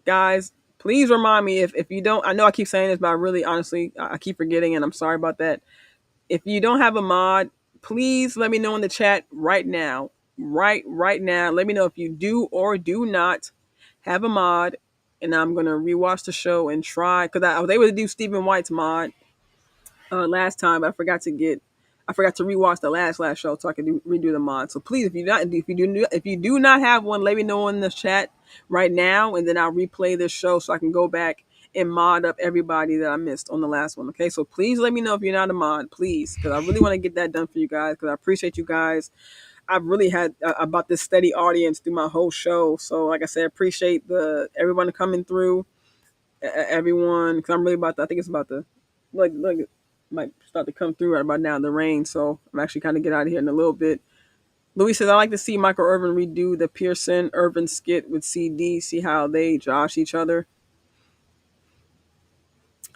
guys, please remind me if you don't. I know I keep saying this, but I really honestly I keep forgetting, and I'm sorry about that. If you don't have a mod, please let me know in the chat right now. Right now. Let me know if you do or do not have a mod, and I'm gonna rewatch the show and try because I was able to do Stephen White's mod last time. I forgot to rewatch the last show so I can redo the mod. So please, if you do not have one, let me know in the chat right now, and then I'll replay this show so I can go back and mod up everybody that I missed on the last one. Okay, so please let me know if you're not a mod, please, because I really want to get that done for you guys. Because I appreciate you guys. I've really had about this steady audience through my whole show. So like I said, appreciate the everyone coming through, everyone. Because I'm really about to. I think it's about to like might start to come through right about now, the rain. So I'm actually kind of get out of here in a little bit. Louis says, I like to see Michael Irvin redo the Pearson Irvin skit with CD, see how they josh each other.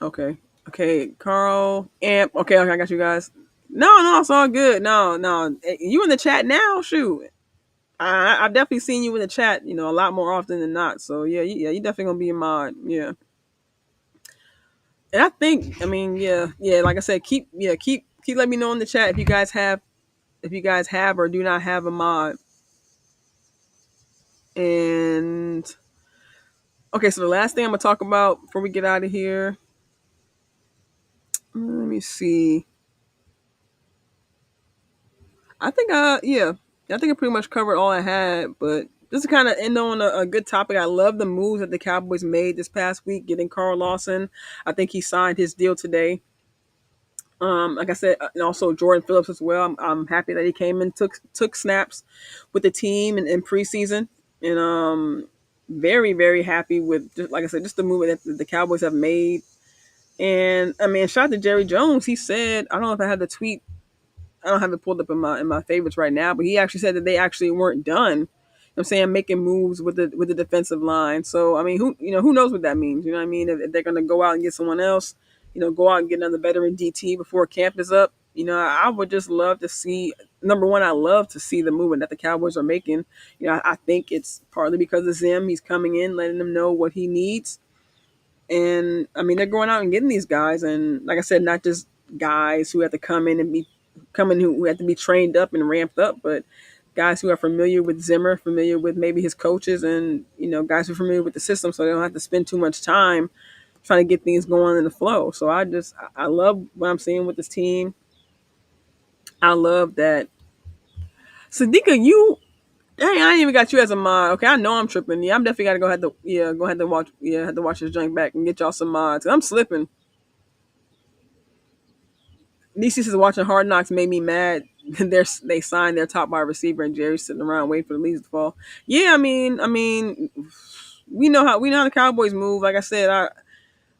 Okay. Okay, Carl. Amp. Okay, I got you guys. No, it's all good. No. You in the chat now? Shoot. I've definitely seen you in the chat, a lot more often than not. So you definitely gonna be a mod. Yeah. And I think, I mean, yeah, like I said, keep letting me know in the chat if you guys have or do not have a mod. And okay, so the last thing I'm gonna talk about before we get out of here. Let me see. I think I think I pretty much covered all I had, but just to kind of end on a good topic, I love the moves that the Cowboys made this past week, getting Carl Lawson. I think he signed his deal today. Like I said, and also Jordan Phillips as well. I'm happy that he came and took snaps with the team in preseason, and very very happy with just, like I said, just the movement that the Cowboys have made. And I mean, shout out to Jerry Jones. He said, I don't know if I had the tweet. I don't have it pulled up in my favorites right now, but he actually said that they actually weren't done. I'm saying making moves with the defensive line. So I mean, who knows what that means? You know what I mean? If they're going to go out and get someone else, go out and get another veteran DT before camp is up. I would just love to see. Number one, I love to see the movement that the Cowboys are making. I think it's partly because of Zim. He's coming in, letting them know what he needs, and I mean they're going out and getting these guys, and like I said, not just guys who have to come in and be coming who have to be trained up and ramped up, but guys who are familiar with Zimmer, familiar with maybe his coaches, and guys who are familiar with the system, so they don't have to spend too much time trying to get things going in the flow. So I love what I'm seeing with this team. I love that. Sadika, dang, I ain't even got you as a mod. Okay, I know I'm tripping. Yeah, I'm definitely gotta go ahead to watch. Yeah, have to watch this junk back and get y'all some mods. I'm slipping. Nisi says watching Hard Knocks made me mad. They signed their top wide receiver, and Jerry's sitting around waiting for the leaves to fall. Yeah, I mean, we know how the Cowboys move. Like I said,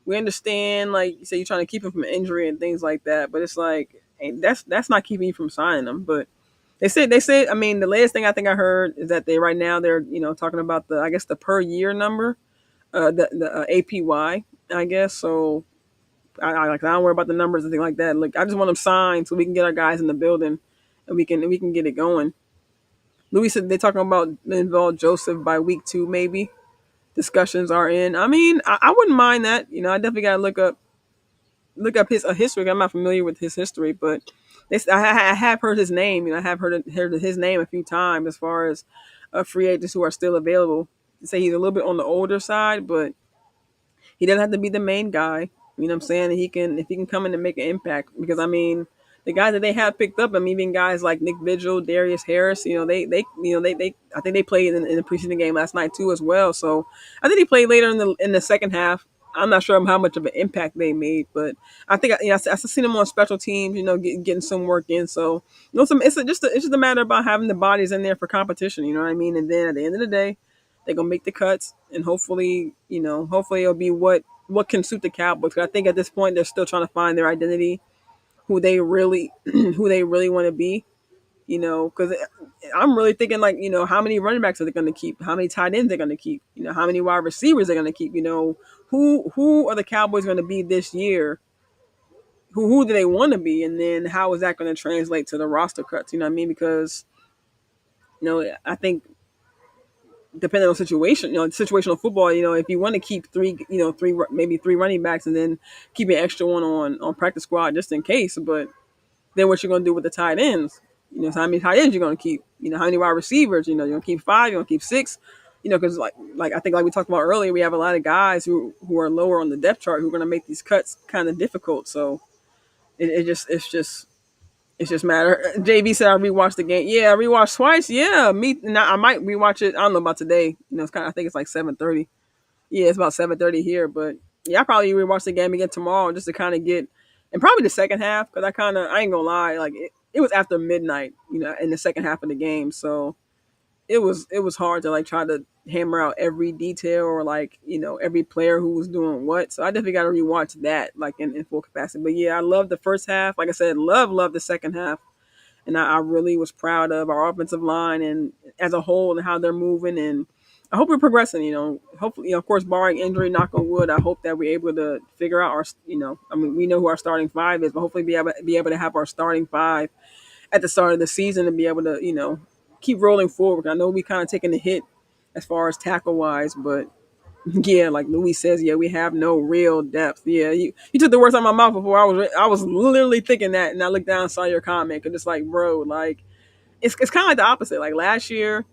we understand. Like you said, you're trying to keep him from injury and things like that. But it's like, hey, that's not keeping you from signing them. But they said. I mean, the latest thing I think I heard is that they're talking about the per year number, the APY, I guess. So I don't worry about the numbers and things like that. Look, I just want them signed so we can get our guys in the building, and we can get it going. Louis said they're talking about involve Joseph by week 2, maybe. Discussions are in. I mean, I wouldn't mind that. I definitely gotta look up his history. I'm not familiar with his history, but I have heard his name. I have heard his name a few times as far as free agents who are still available. To say he's a little bit on the older side, but he doesn't have to be the main guy. You know what I'm saying? If he can come in and make an impact. Because I mean, the guys that they have picked up, I mean, even guys like Nick Vigil, Darius Harris, they I think they played in the preseason game last night too as well. So I think he played later in the second half. I'm not sure how much of an impact they made, but I think I seen them on special teams, getting some work in. So it's just a matter about having the bodies in there for competition. You know what I mean? And then at the end of the day, they're gonna make the cuts, and hopefully it'll be what can suit the Cowboys. 'Cause I think at this point they're still trying to find their identity, who they really who they really want to be. Because I'm really thinking like, how many running backs are they going to keep? How many tight ends they're going to keep? How many wide receivers they're going to keep? Who are the Cowboys going to be this year? Who do they want to be? And then how is that going to translate to the roster cuts? You know what I mean? Because I think depending on situation, situational football. If you want to keep three, maybe three running backs, and then keep an extra one on practice squad just in case. But then what you're gonna do with the tight ends? So how many tight ends you're gonna keep? How many wide receivers? You're gonna keep five. You're gonna keep six. Because like I think like we talked about earlier, we have a lot of guys who are lower on the depth chart who are gonna make these cuts kind of difficult. So it's just matter. JB said I rewatched the game. Yeah, I rewatched twice. Yeah, me. Now I might rewatch it. I don't know about today. It's kind of. I think it's like 7:30. Yeah, it's about 7:30 here. But yeah, I probably rewatch the game again tomorrow just to kind of get, and probably the second half because I ain't gonna lie, like it was after midnight, in the second half of the game, so it was hard to like try to hammer out every detail or like every player who was doing what. So I definitely got to rewatch that like in full capacity. But yeah, I love the first half. Like I said, love the second half, and I really was proud of our offensive line and as a whole and how they're moving. And I hope we're progressing. Hopefully, of course, barring injury, knock on wood, I hope that we're able to figure out our. I mean, we know who our starting five is, but hopefully be able to have our starting five at the start of the season and be able to keep rolling forward. I know we kind of taking a hit as far as tackle wise, but yeah, like Louis says, yeah, we have no real depth. Yeah, you took the words out of my mouth before. I was literally thinking that, and I looked down and saw your comment, and it's like, bro, like it's kind of like the opposite. Like last year,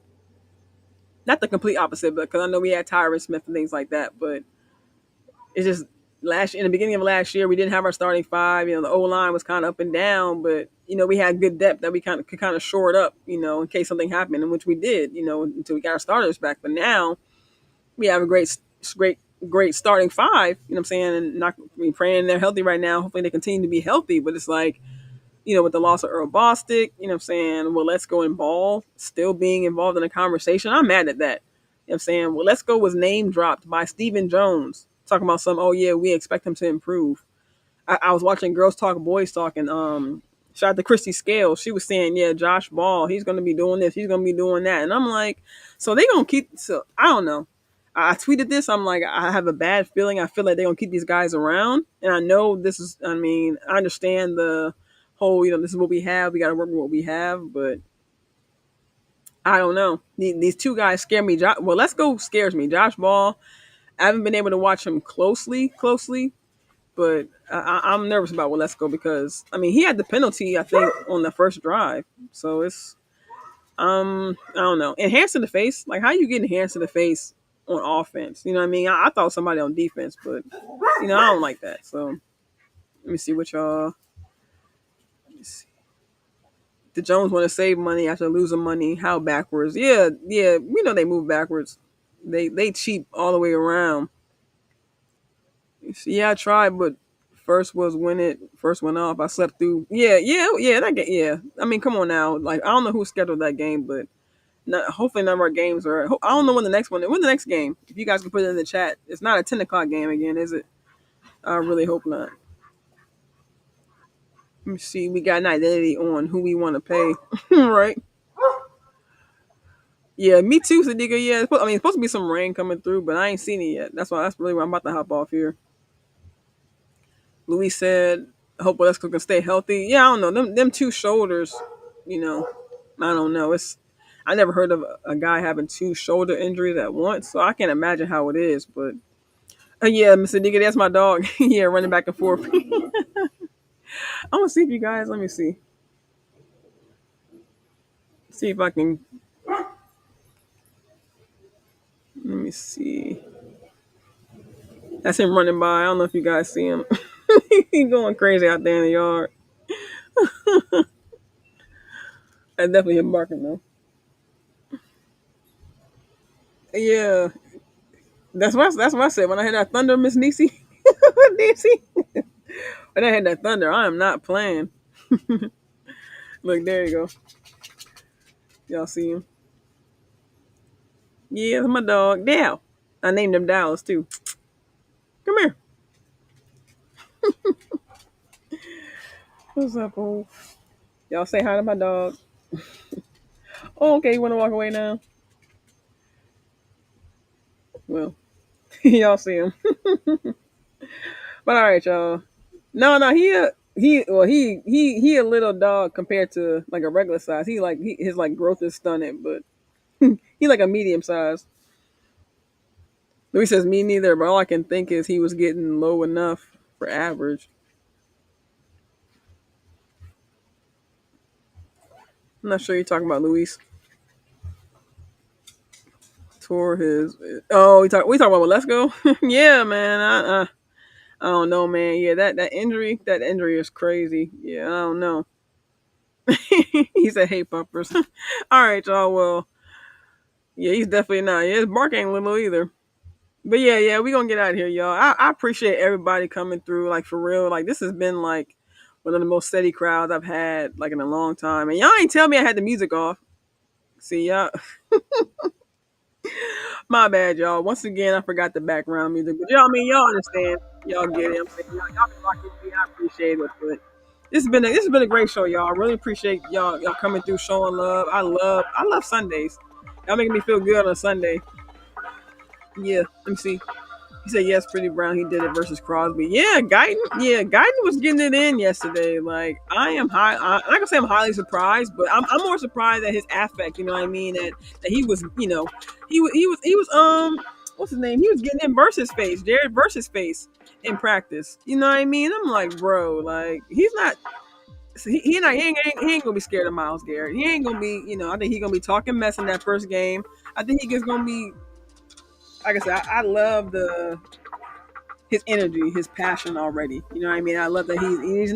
not the complete opposite, but because I know we had Tyron Smith and things like that, but it's just in the beginning of last year, we didn't have our starting five. The O line was kind of up and down, but we had good depth that we could kind of shore it up, in case something happened, and which we did, until we got our starters back. But now we have a great starting five. You know what I'm saying? And not praying they're healthy right now. Hopefully they continue to be healthy. But it's like, with the loss of Earl Bostick, you know what I'm saying? Well, let's go and ball still being involved in the conversation. I'm mad at that. You know what I'm saying? Well, let's go was name dropped by Stephen Jones talking about oh yeah, we expect him to improve. I was watching Girls Talk Boys Talk, and shout out to Christy Scales. She was saying, yeah, Josh Ball, he's going to be doing this, he's going to be doing that. And I'm like, so they going to keep, so I don't know. I tweeted this. I'm like, I have a bad feeling. I feel like they're going to keep these guys around. And I know I understand the whole, this is what we have. We got to work with what we have. But I don't know. These two guys scare me. Well, Let's Go scares me. Josh Ball, I haven't been able to watch him closely, but I'm nervous about Let's Go because, he had the penalty, I think, on the first drive. So it's, I don't know. And hands to the face, like how you getting hands to the face on offense? You know what I mean? I thought somebody on defense, but I don't like that. So let me see what y'all. Let me see. The Jones want to save money after losing money. How backwards? Yeah. We know they move backwards. They cheap all the way around. Yeah, I tried, but first was when it first went off. I slept through. Yeah. That game. Yeah. Come on now. Like I don't know who scheduled that game, but hopefully none of our games are. I don't know when the next one. When the next game? If you guys can put it in the chat, it's not a 10 o'clock game again, is it? I really hope not. Let me see. We got an identity on who we want to pay, right? Yeah, me too, Sadiqa. Yeah, it's supposed to be some rain coming through, but I ain't seen it yet. That's really why I'm about to hop off here. Louis said, "I hope Let's Go can stay healthy." Yeah, I don't know. Them two shoulders, I don't know. I never heard of a guy having two shoulder injuries at once, so I can't imagine how it is. But yeah, Mr. Digga, that's my dog. Yeah, running back and forth. I'm gonna see if you guys. Let me see if I can. Let me see. That's him running by. I don't know if you guys see him. He's going crazy out there in the yard. That's definitely him barking though. Yeah, that's what I said when I had that thunder, Miss Niecy. Niecy. When I had that thunder, I am not playing. Look, there you go. Y'all see him? Yeah, that's my dog, Dow. I named him Dallas too. Come here. What's up, old? Y'all say hi to my dog. Oh, okay, you want to walk away now? Well, y'all see him. But all right, y'all. No, he a little dog compared to like a regular size. His like growth is stunted, but He like a medium size. Louis says me neither, but all I can think is he was getting low enough for average. I'm not sure you're talking about Luis. Tore his. Oh, we talking about. Well, let's go. Yeah, man. I don't know, man. Yeah, that injury is crazy. Yeah, I don't know. He said, "Hey, pumpers." All right, y'all. Well, yeah, he's definitely not. Yeah, his bark ain't little either. But yeah, we gonna get out of here, y'all. I appreciate everybody coming through. Like for real. Like this has been like one of the most steady crowds I've had like in a long time. And y'all ain't tell me I had the music off. See y'all. My bad, y'all. Once again, I forgot the background music. But y'all, I mean, y'all understand. Y'all get it. I'm saying, y'all been rocking with me. I appreciate it. But this has been a great show, y'all. I really appreciate y'all coming through, showing love. I love Sundays. Y'all making me feel good on a Sunday. Yeah, let me see. He said yes, Pretty Brown. He did it versus Crosby. Yeah, Guyton. Yeah, Guyton was getting it in yesterday. Like I am high. I'm not gonna say I'm highly surprised, but I'm more surprised at his affect. You know what I mean? That he was. You know, he was. What's his name? He was getting in versus face, Jared versus face in practice. You know what I mean? I'm like, bro, like he's not. He ain't gonna be scared of Myles Garrett. He ain't gonna be. You know, I think he's gonna be talking mess in that first game. I think he is gonna be. Like I said, I love his energy, his passion already. You know what I mean? I love that he's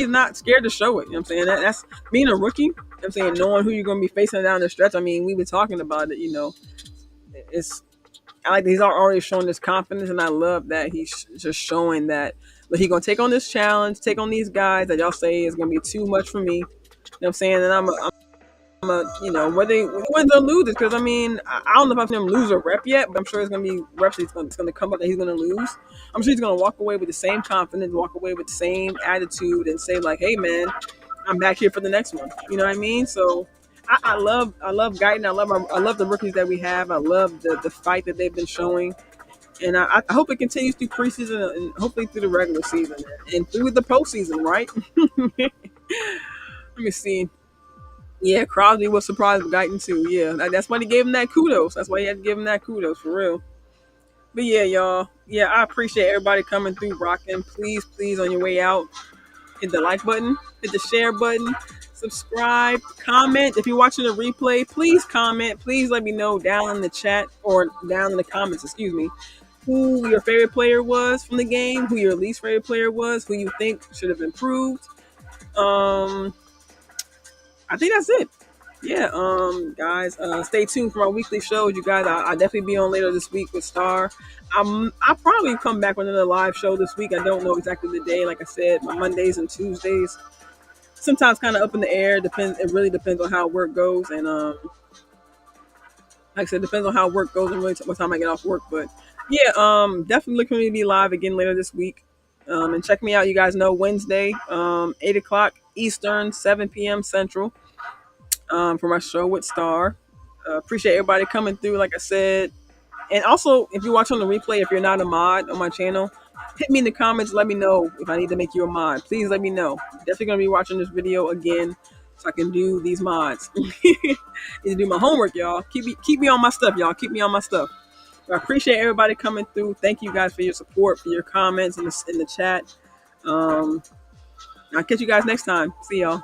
not scared to show it. You know what I'm saying? That's being a rookie. You know what I'm saying, knowing who you're going to be facing down the stretch. I mean, we've been talking about it. You know, it's I like that he's already showing this confidence, and I love that he's just showing that he's going to take on this challenge, take on these guys that y'all say is going to be too much for me. You know what I'm saying? And you know, whether he wins or loses, because I mean, I don't know if I've seen him lose a rep yet, but I'm sure it's going to be reps it's going to come up that he's going to lose. I'm sure he's going to walk away with the same confidence, walk away with the same attitude, and say like, "Hey, man, I'm back here for the next one." You know what I mean? So I love Guyton. I love the rookies that we have. I love the fight that they've been showing, and I hope it continues through preseason and hopefully through the regular season and through the postseason. Right? Let me see. Yeah, Crosby was surprised with Guyton too. Yeah, that's why he gave him that kudos. That's why he had to give him that kudos for real. But yeah, y'all. Yeah, I appreciate everybody coming through, rocking. Please, on your way out, hit the like button, hit the share button, subscribe, comment. If you're watching the replay, please comment. Please let me know down in the chat or down in the comments, excuse me, who your favorite player was from the game, who your least favorite player was, who you think should have improved. I think that's it. Yeah, guys, stay tuned for our weekly shows. You guys, I'll definitely be on later this week with Star. I'll probably come back with another live show this week. I don't know exactly the day. Like I said, my Mondays and Tuesdays sometimes kind of up in the air. Depends. It really depends on how work goes, and like I said, depends on how work goes and really what time I get off work. But yeah, definitely looking to be live again later this week. And check me out. You guys know Wednesday, 8 o'clock Eastern, 7 p.m. Central. For my show with Star. Appreciate everybody coming through, like I said. And also, if you watch on the replay, if you're not a mod on my channel, hit me in the comments. Let me know if I need to make you a mod. Please let me know. Definitely going to be watching this video again so I can do these mods. Need to do my homework, y'all. Keep me on my stuff, y'all. Keep me on my stuff. I appreciate everybody coming through. Thank you guys for your support, for your comments in the chat. I'll catch you guys next time. See y'all.